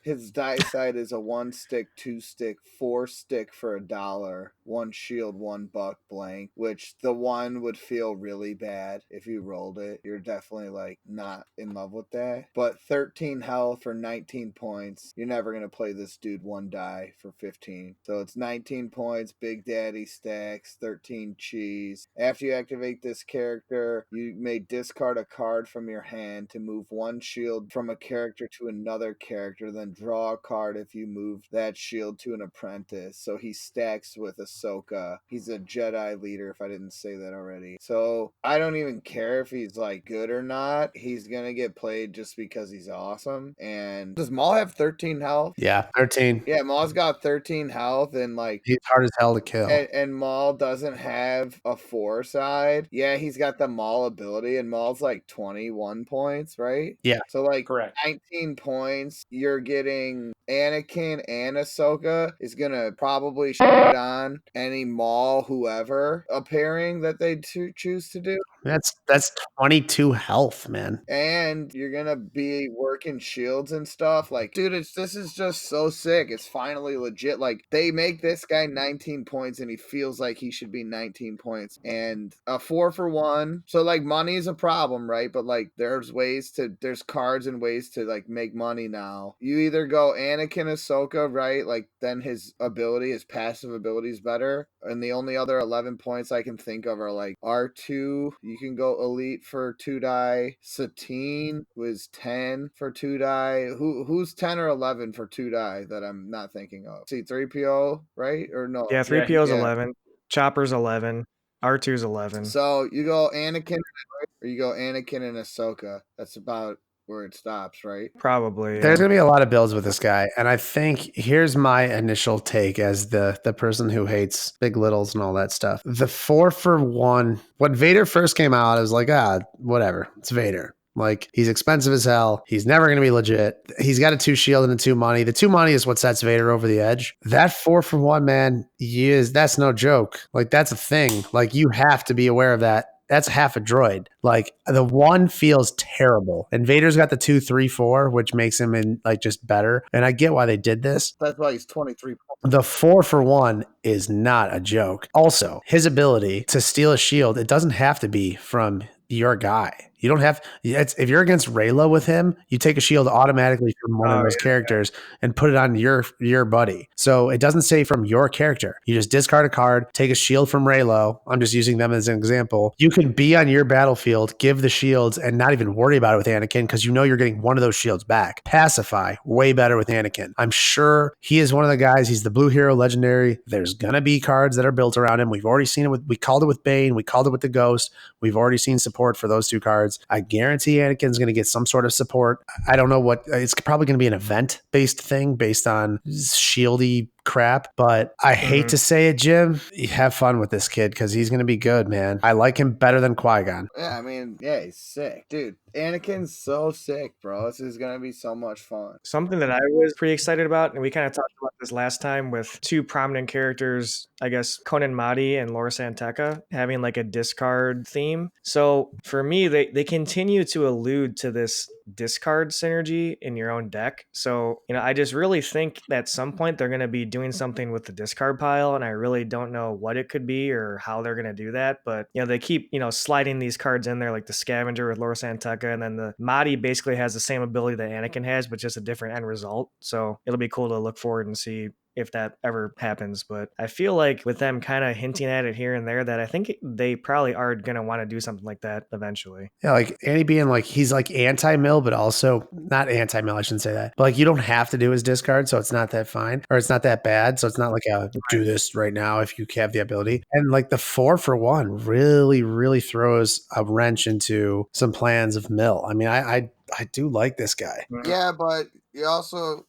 His die side is a 1 stick, 2 stick, 4 stick for $1, 1 shield, $1 blank. Which the 1 would feel really bad if you rolled it. You're definitely like not in love with that. But 13 health for 19 points. You're never gonna play this dude 1 die for 15. So it's 19 points. Big Daddy stacks. 13 cheese. After you activate this character, you may discard a card from your hand to move 1 shield from a character to another character, then draw a card if you move that shield to an apprentice. So he stacks with Ahsoka. He's a Jedi leader, if I didn't say that already. So I don't even care if he's like good or not. He's gonna get played just because he's awesome. And does Maul have 13 health? Yeah, 13. Yeah, Maul's got 13 health, and like he's hard as hell to kill. And Maul doesn't have a 4 side. Yeah, he's got the Maul ability, and Maul's like 21 points, right? Yeah. So like Correct. 19 points, you're getting Anakin and Ahsoka is gonna probably shit on any Maul whoever a pairing that they choose to do. That's 22 health, man. And you're gonna be working shields and stuff. Like, dude, this is just so sick. It's finally legit. Like, they make this guy 19 points, and he feels like he should be 19 points. And a 4 for 1. So like, money is a problem, right? But like, there's cards and ways to like make money now. You either go Anakin Ahsoka, right? Like, then his passive ability is better. And the only other 11 points I can think of are like R2. You can go elite for 2 die. Satine was 10 for 2 die. Who's 10 or 11 for 2 die that I'm not thinking of? See, 3PO, right? Or no? Yeah, 3PO's 11. Chopper's 11. R2's 11. So you go Anakin, or you go Anakin and Ahsoka. That's about where it stops, right? Probably. There's going to be a lot of builds with this guy. And I think here's my initial take as the person who hates big littles and all that stuff. The 4 for 1, when Vader first came out, I was like, whatever. It's Vader. Like, he's expensive as hell. He's never going to be legit. He's got a 2 shield and a 2 money. The 2 money is what sets Vader over the edge. That 4 for 1, man, that's no joke. Like, that's a thing. Like, you have to be aware of that. That's half a droid. Like, the 1 feels terrible. And Vader's got the 2, 3, 4, which makes him just better. And I get why they did this. That's why he's 23 points. The 4 for 1 is not a joke. Also, his ability to steal a shield, it doesn't have to be from your guy. You don't have, if you're against Rayla with him, you take a shield automatically from one of those characters and put it on your buddy. So it doesn't say from your character. You just discard a card, take a shield from Raylo. I'm just using them as an example. You can be on your battlefield, give the shields, and not even worry about it with Anakin because you know you're getting one of those shields back. Pacify, way better with Anakin. I'm sure he is one of the guys. He's the blue hero legendary. There's going to be cards that are built around him. We've already seen it we called it with Bane. We called it with the Ghost. We've already seen support for those 2 cards. I guarantee Anakin's going to get some sort of support. I don't know what, it's probably going to be an event-based thing based on shieldy crap, but I hate to say it, Jim. Have fun with this kid because he's going to be good, man. I like him better than Qui-Gon. Yeah, I mean, yeah, he's sick. Dude, Anakin's so sick, bro. This is going to be so much fun. Something that I was pretty excited about, and we kind of talked about this last time with 2 prominent characters, I guess, Conan Madi and Laura Santeca, having like a discard theme. So for me, they continue to allude to this discard synergy in your own deck. So, I just really think that at some point they're going to be doing something with the discard pile, and I really don't know what it could be or how they're going to do that. But, they keep, sliding these cards in there, like the Scavenger with Lor Santuca, and then the Mahdi basically has the same ability that Anakin has, but just a different end result. So it'll be cool to look forward and see if that ever happens. But I feel like with them kind of hinting at it here and there, that I think they probably are going to want to do something like that eventually. Yeah, like Andy being like, he's like anti-mill, but also not anti-mill, I shouldn't say that. But like, you don't have to do his discard, so it's not that fine, or it's not that bad. So it's not like a do this right now if you have the ability. And like the 4-for-1 really, really throws a wrench into some plans of mill. I mean, I do like this guy. Yeah, but you also,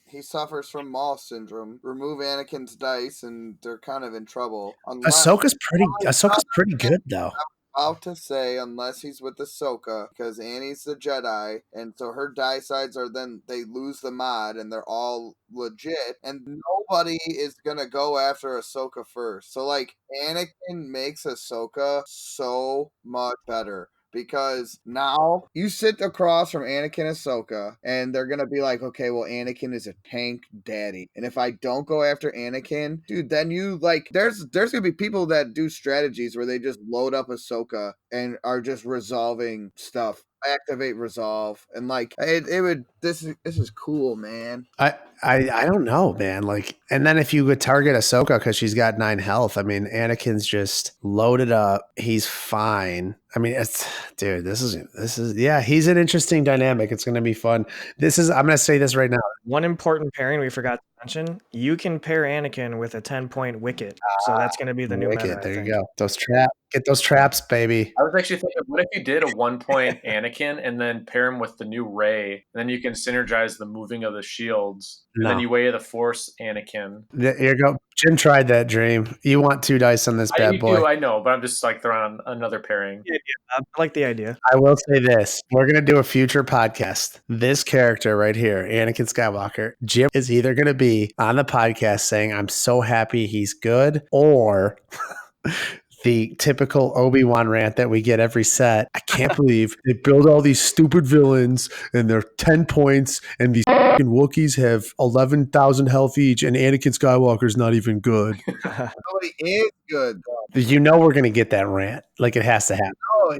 he suffers from Maul syndrome. Remove Anakin's dice, and they're kind of in trouble. Ahsoka's pretty good though. About to say, unless he's with Ahsoka, because Annie's the Jedi, and so her die sides are then they lose the mod, and they're all legit, and nobody is gonna go after Ahsoka first. So like, Anakin makes Ahsoka so much better. Because now you sit across from Anakin and Ahsoka, and they're gonna be like, okay, well, Anakin is a tank daddy, and if I don't go after Anakin, dude, then you like, there's gonna be people that do strategies where they just load up Ahsoka and are just resolving stuff. Activate resolve, and like it would. This is cool, man. I don't know, man. Like, and then if you would target Ahsoka because she's got 9 health, I mean, Anakin's just loaded up. He's fine. I mean, this is yeah. He's an interesting dynamic. It's going to be fun. I'm going to say this right now. One important pairing we forgot to mention: you can pair Anakin with a 10-point Wicket, so that's going to be the new meta. There you go. Get those traps, baby. I was actually thinking, what if you did a 1-point Anakin and then pair him with the new Rey, and then you can synergize the moving of the shields, and then you weigh the Force Anakin. Here you go. Jim tried that dream. You want 2 dice on this bad boy. I know, but I'm just like throwing another pairing. Yeah, I like the idea. I will say this. We're going to do a future podcast. This character right here, Anakin Skywalker, Jim is either going to be on the podcast saying, I'm so happy he's good, or the typical Obi-Wan rant that we get every set. I can't believe they build all these stupid villains and they're 10 points and these fucking Wookiees have 11,000 health each and Anakin Skywalker's not even good. Nobody is good, though. You know we're going to get that rant. Like, it has to happen. No,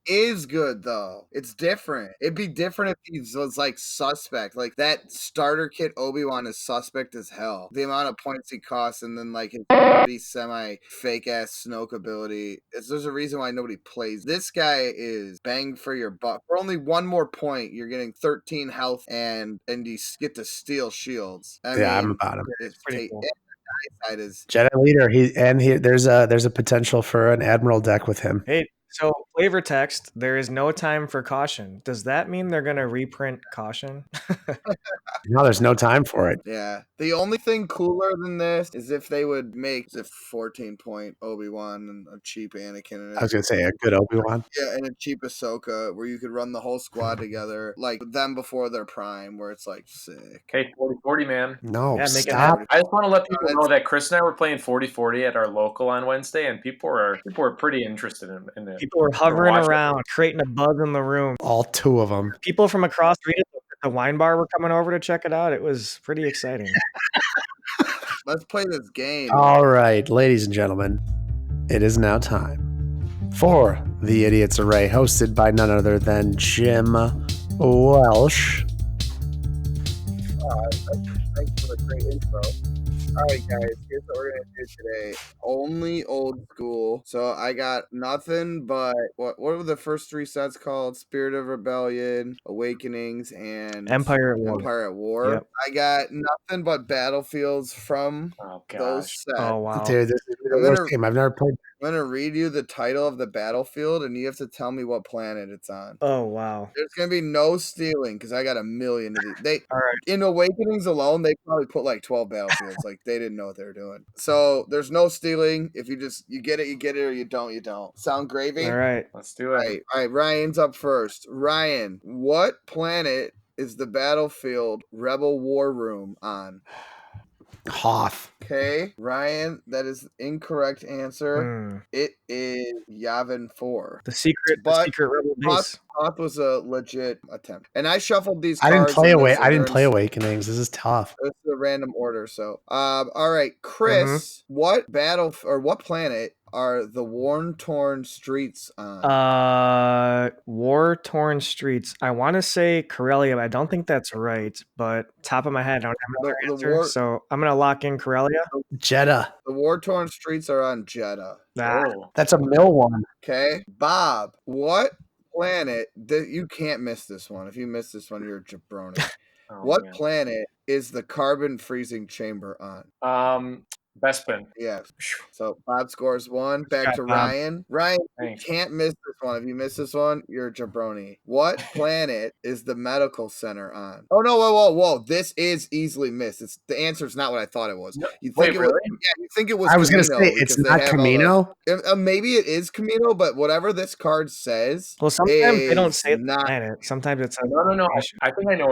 is good though. It's different. It'd be different if he was like suspect. Like that starter kit Obi-Wan is suspect as hell. The amount of points he costs, and then like his semi fake ass Snoke ability. There's a reason why nobody plays. This guy is bang for your buck. For only 1 more point, you're getting 13 health and you get to steal shields. I'm about him. It's pretty cool. Is Jedi leader. There's a potential for an admiral deck with him. Hey, so flavor text, there is no time for caution. Does that mean they're going to reprint caution? No, there's no time for it. Yeah. The only thing cooler than this is if they would make the 14-point Obi-Wan and a cheap Anakin. I was going to say a good Obi-Wan. Yeah, and a cheap Ahsoka where you could run the whole squad together, like them before their prime, where it's like sick. Okay, 40-40, man. No, Yeah, make it stop. I just want to let people know that Chris and I were playing 40-40 at our local on Wednesday, and people were pretty interested in it. People were hovering around, creating a buzz in the room. All 2 of them. People from across the wine bar were coming over to check it out. It was pretty exciting. Let's play this game. All right, ladies and gentlemen, it is now time for the Idiots Array, hosted by none other than Jim Welsh. Thanks for the great intro. All right, guys, here's what we're going to do today. Only old school. So I got nothing but, what were the first 3 sets called? Spirit of Rebellion, Awakenings, and Empire at War. Yep. I got nothing but Battlefields from those sets. Oh, wow. Dude, this is the worst game I've never played. I'm going to read you the title of the battlefield, and you have to tell me what planet it's on. Oh, wow. There's going to be no stealing, because I got a million of these. All right. In Awakenings alone, they probably put like 12 battlefields. Like, they didn't know what they were doing. So, there's no stealing. If you get it, or you don't. Sound gravy? All right. Let's do it. All right, Ryan's up first. Ryan, what planet is the battlefield Rebel War Room on? Hoth. Okay, Ryan, that is the incorrect answer. It is Yavin 4. The secret rebel base. Hoth was a legit attempt. And I shuffled these I cards. I didn't play Awakenings. This is tough. It's a random order. So, all right, Chris, what battle or what planet are the war-torn streets on? War-torn streets. I want to say Corellia, but I don't think that's right. But top of my head, I don't have another answer. So I'm gonna lock in Corellia. Jeddah. The war-torn streets are on Jeddah. Oh, that's a mill one. Okay, Bob, what planet that you can't miss this one? If you miss this one, you're a jabroni. What planet is the carbon freezing chamber on? Bespin. Yeah. So Bob scores 1. Back to Ryan. Ryan, you can't miss this one. If you miss this one, you're a jabroni. What planet is the medical center on? Oh no! Whoa! This is easily missed. The answer is not what I thought it was. No, you think really? You think it was. I was going to say it's not Camino. Maybe it is Camino, but whatever this card says. Well, sometimes they don't say the planet. Sometimes it's no. I think I know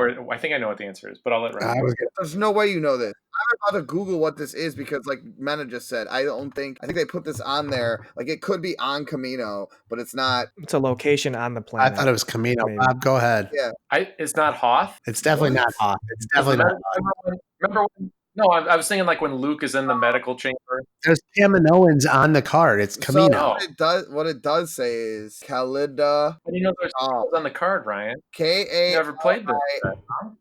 what the answer is, but I'll let Ryan. There's no way you know this. I'm about to Google what this is because, like Mena just said, I think they put this on there. Like it could be on Camino, but it's not. It's a location on the planet. I thought it was Camino. Bob, go ahead. Yeah, it's not Hoth. It's definitely not Hoth. It's definitely not Hoth. Remember when? No, I was thinking like when Luke is in the medical chamber. There's Kaminoans on the card. It's Camino. So what it does say is Khalida. But you know there's on the card, Ryan. K-A. You never played this.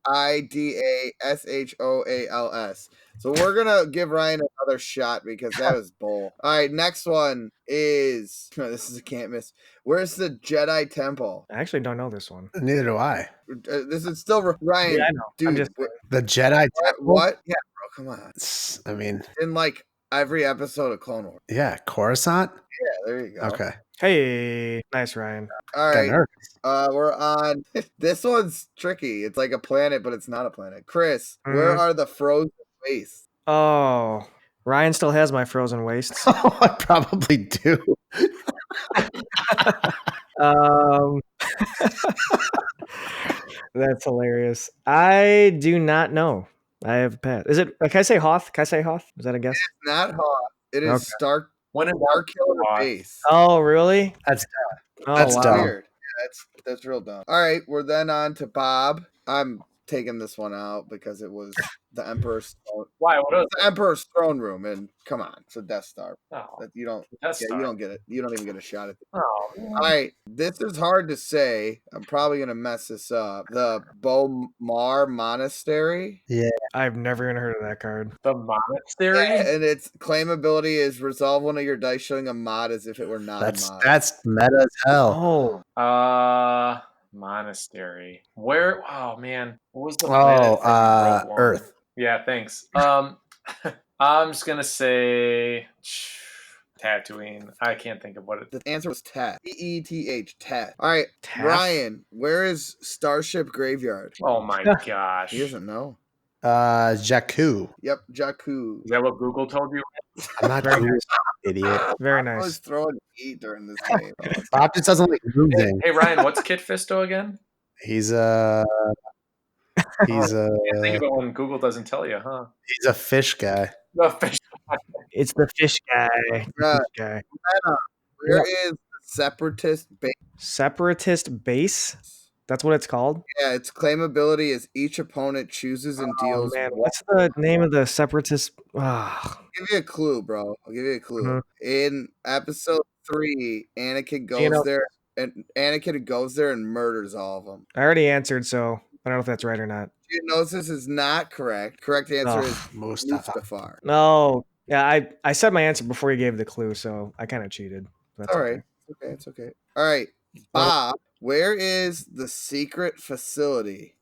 Idashoals. So we're gonna give Ryan another shot because that was bull. All right, next one is this is a can't miss. Where's the Jedi Temple? I actually don't know this one. Neither do I. This is still Ryan. Yeah, I know. Dude, the Jedi Temple. What? Yeah, bro, come on. I mean, in like every episode of Clone Wars. Yeah, Coruscant. Yeah, there you go. Okay. Hey, nice, Ryan. All right. We're on. This one's tricky. It's like a planet, but it's not a planet. Chris, where are the frozen wastes? Oh, Ryan still has my frozen wastes. Oh, I probably do. That's hilarious. I do not know. I have passed. Is it? Can I say Hoth? Can I say Hoth? Is that a guess? It's not Hoth. It is Star Killer Base. Oh, really? That's dumb. That's dumb. Weird. Yeah, that's real dumb. All right, we're then on to Bob. I'm taking this one out because it was the Emperor's Throne. Why? What is the Emperor's Throne Room? And come on, it's a Death Star. Oh, you don't. You don't get it. You don't even get a shot at it. Oh. All right, this is hard to say. I'm probably gonna mess this up. The Bomar Monastery. Yeah, I've never even heard of that card. The monastery, and its claim ability is resolve one of your dice showing a mod as if it were not a mod. That's meta as hell. Oh. Monastery. Where? Oh man, what was the planet? Earth. Yeah, thanks. I'm just gonna say Tatooine. I can't think of what it. The answer was Tet. T-E-T-H. Tet. All right, Ryan. Where is Starship Graveyard? Oh my gosh. He doesn't know. Jakku. Yep, Jakku. Is that what Google told you? I'm not very idiot. Very nice. I was throwing heat during this game. Bob just doesn't like losing. Hey Ryan, what's Kit Fisto again? He's Think about it when Google doesn't tell you, huh? He's a fish guy. The fish guy. It's the fish guy. Where is the Separatist base? Separatist base? That's what it's called? Yeah, its claim ability is each opponent chooses and deals. Man, what's the name of the Separatist? I'll give you a clue, bro. I'll give you a clue. Mm-hmm. In episode 3, Anakin goes there, and Anakin goes there and murders all of them. I already answered, so I don't know if that's right or not. Gnosis is not correct. Correct answer is Mustafar. No. Yeah, I said my answer before you gave the clue, so I kind of cheated. That's all right. Okay. It's okay. All right. Bob, where is the secret facility?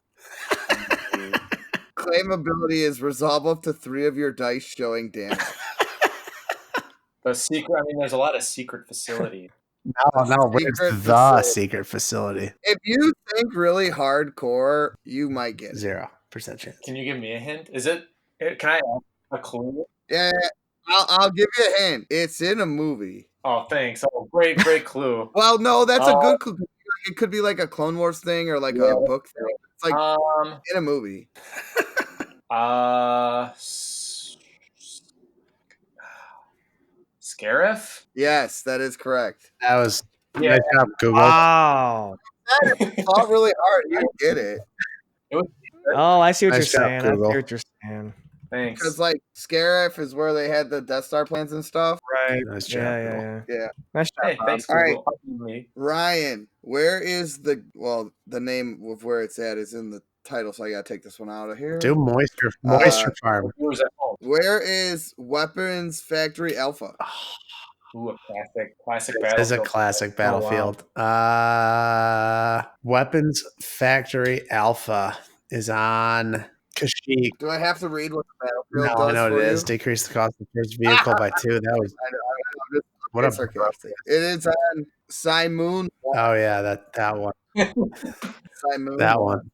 Claim ability is resolve up to 3 of your dice showing damage. The secret, I mean, there's a lot of secret facilities. No, where's the secret facility? If you think really hardcore, you might get 0% chance. Can you give me a hint? Is it? Can I ask a clue? Yeah, I'll give you a hint. It's in a movie. Oh, thanks. Oh, great clue. Well, no, that's a good clue. It could be like a Clone Wars thing or like a book thing. It's like in a movie. Scarif? Yes, that is correct. That was Yeah. nice job, Google. Wow. Fought really hard. You get it. It was Oh, I see what Nice you're job, saying. I Google. see what you're saying. thanks. Because like Scarif is where they had the Death Star plans and stuff. Right. Nice job, Yeah, Google. yeah, yeah. Yeah. Nice job, Hey, Bob. thanks, All right. Google. Me. Ryan, where is the name of where it's at is in the title, so I gotta take this one out of here. Do moisture farm. Viewers at home. Where is Weapons Factory Alpha? Ooh, a classic This is a battlefield. classic wow. battlefield. Weapons Factory Alpha is on Kashyyyk. Do I have to read what the No, battlefield I does know for what it you? is. Decrease the cost of the first vehicle by 2. That was I know, what a sarcastic. It is on Simoon. Oh yeah, that one. Simoon. That one.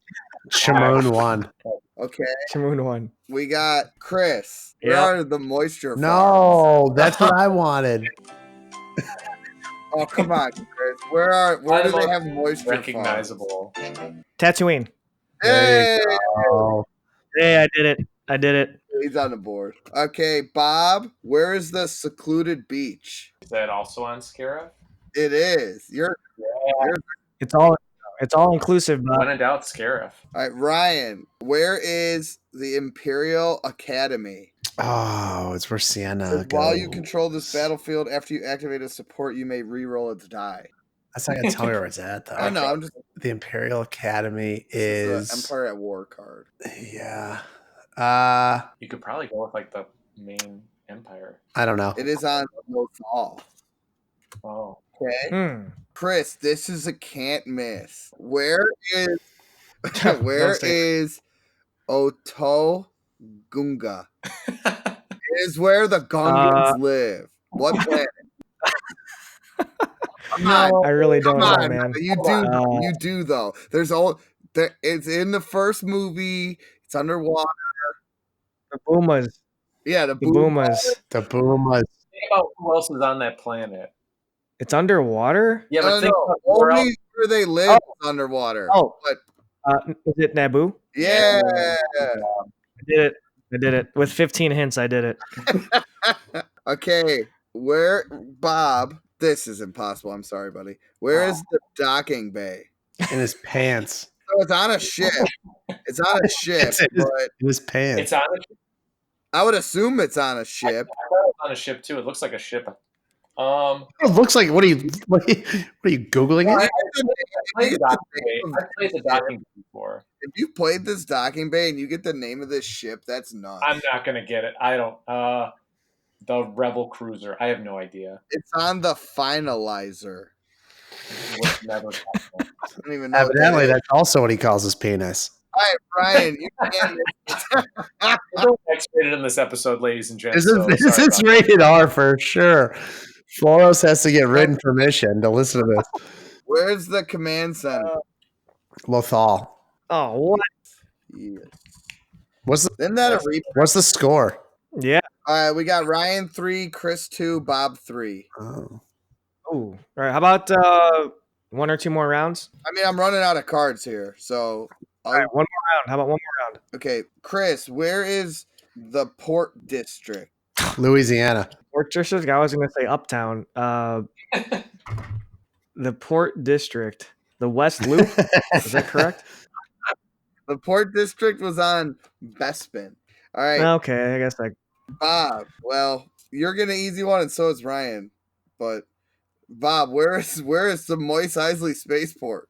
Shimoon 1. Okay, Shamoon won. we got Chris. Where Yep. are the moisture farms? No, that's what I wanted. Oh, come on, Chris. Where do they have moisture farms? Recognizable. Tatooine. There Hey, you go. Hey, I did it. I did it. he's on the board. Okay, Bob, where is the secluded beach? Is that also on Scarif? It is. It's all inclusive, Bob. When in doubt, Scarif. All right, Ryan, where is the Imperial Academy? Oh, it's where Sienna Says, goes. while you control this battlefield, after you activate a support, you may re-roll its die. That's not gonna tell me where it's at though. I don't know. I'm just The Imperial Academy this is the Empire at War card. yeah. You could probably go with like the main empire. I don't know. It is on Loth-Wolf. Oh. Okay, Chris, this is a can't miss. Where is Oto Gunga? It is where the Gungans live. What planet? No, I really don't Come know, on, man. you do though. It's in the first movie. It's underwater. The Boomas. Yeah, The Boomas. The Boomas. Think about who else is on that planet. It's underwater? Yeah, but think No, about where else. only where they live is underwater. Oh. But Is it Naboo? yeah. I did it. With 15 hints, I did it. Okay, Bob? This is impossible. I'm sorry, buddy. Where is the docking bay? In his pants. So it's on a ship. It's on a ship, It's in but his pants. It's on a ship. I would assume it's on a ship. I thought it was on a ship too. It looks like a ship. It looks like what are you Googling I it? played the docking bay. I played the docking bay before. If you played this docking bay and you get the name of this ship, that's nuts. I'm not gonna get it. I don't. The Rebel cruiser. I have no idea. It's on the finalizer. Would never. I don't even know. Evidently, that's also what he calls his penis. All right, Brian, you can't. X-rated in this episode, ladies and gents. It's rated R for sure. Floros has to get written permission to listen to this. Where's the command center? Lothal. Oh, what? Yeah. Isn't that a replay? What's the score? Yeah. All right, we got Ryan 3, Chris 2, Bob 3. Oh. Ooh. All right. How about 1 or 2 more rounds? I mean, I'm running out of cards here, so. All right, 1 more round. How about 1 more round? Okay, Chris, where is the Port District? Louisiana. Port District? I was going to say Uptown. The Port District. The West Loop? Is that correct? The Port District was on Bespin. All right. Okay, I guess Bob, well, you're getting an easy one, and so is Ryan. But Bob, where is the Moise Isley Spaceport?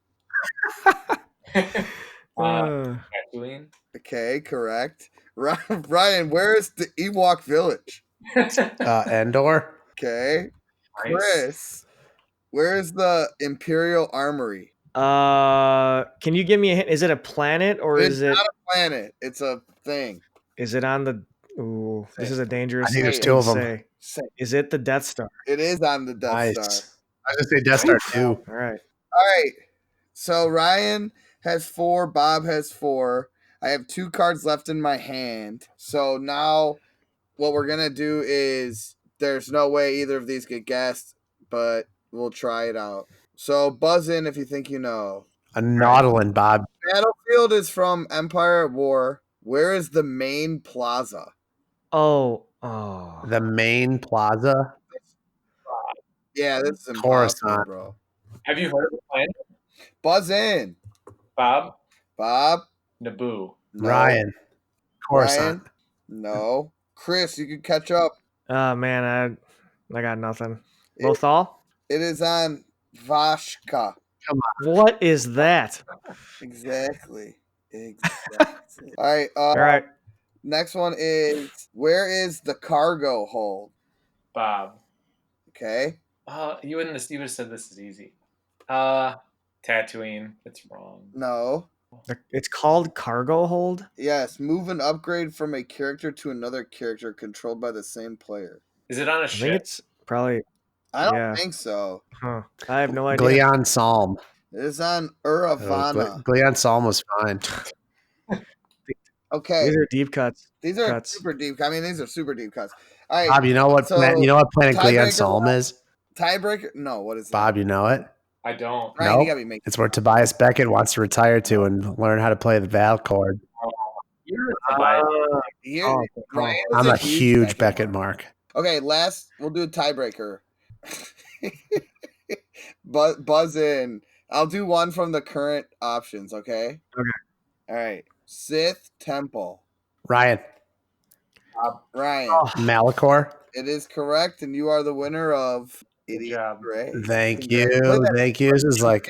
Tatooine. Okay, correct. Ryan, where is the Ewok Village? Endor. Okay. Nice. Chris, where is the Imperial Armory? Can you give me a hint? Is it a planet or It's is it not a planet. It's a thing. Is it on the Ooh, this is a dangerous I think there's thing 2 of to them. say. Is it the Death Star? It is on the Death Star. I was gonna say Death Star 2. All right. All right. So Ryan has 4, Bob has 4. I have 2 cards left in my hand. So now what we're going to do is there's no way either of these get guessed, but we'll try it out. So buzz in if you think you know. A Nautilin, Bob. Battlefield is from Empire at War. Where is the main plaza? Oh. The main plaza. Yeah, this is impossible, Coruscant. bro. Have you heard of the planet? Buzz in. Bob? Bob? Naboo. No. Ryan. Coruscant. Ryan? No. Chris, you can catch up. Oh man, I got nothing. It- Lothal? It is on Vashka. What is that? Exactly. Exactly. All right. All right. Next one is, where is the cargo hold? Bob. Okay. You would have said this is easy. Tatooine. It's wrong. No. It's called cargo hold. Yes. Move an upgrade from a character to another character controlled by the same player. Is it on a I ship? think it's probably. I don't Yeah. think so. Huh. I have no idea. Gleon Psalm. It is on Uravana. Gleon Psalm was fine. Okay. These are deep cuts. These are cuts. super deep. I mean, these are super deep cuts. All right. Bob, you know what So, planet Gleon tiebreaker Psalm is? Tiebreaker? No, what is it? Bob, you know it? I don't. Ryan, Nope. you gotta be making. It's where Tobias Beckett wants to retire to and learn how to play the Val chord. You're a Tobias. Here, Oh, Ryan is I'm a huge Beckett mark. mark. Okay, we'll do a tiebreaker. Buzz in. I'll do one from the current options, okay? Okay. All right. Sith Temple. Ryan. Ryan. Oh, Malachor. It is correct, and you are the winner of Good Idiot job. Ray. Thank you. Play Thank you. This is like,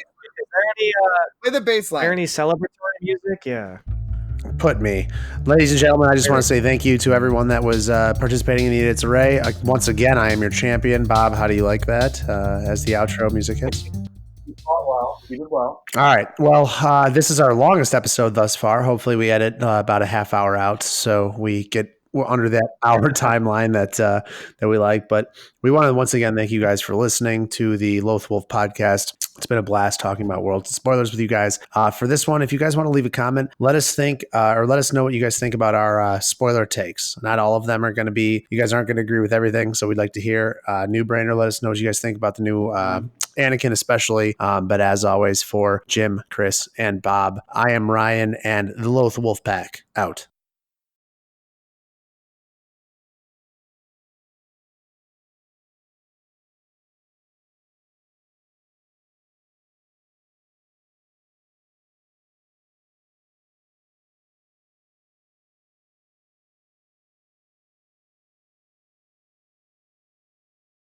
Play the bass line. any celebratory music? Yeah. put me. Ladies and gentlemen, I just want to say thank you to everyone that was participating in the Idiot's Array. Once again, I am your champion. Bob, how do you like that as the outro music hits? You did well. All right. Well, this is our longest episode thus far. Hopefully we edit about a half hour out so we're under that hour timeline that we like. But we want to once again thank you guys for listening to the Loth-Wolf podcast. It's been a blast talking about Worlds and Spoilers with you guys. For this one, if you guys want to leave a comment, let us know what you guys think about our spoiler takes. Not all of them are going to be, you guys aren't going to agree with everything. So we'd like to hear New Brainer. Let us know what you guys think about the new Anakin especially. But as always, for Jim, Chris, and Bob, I am Ryan, and the Loth-Wolf Pack out.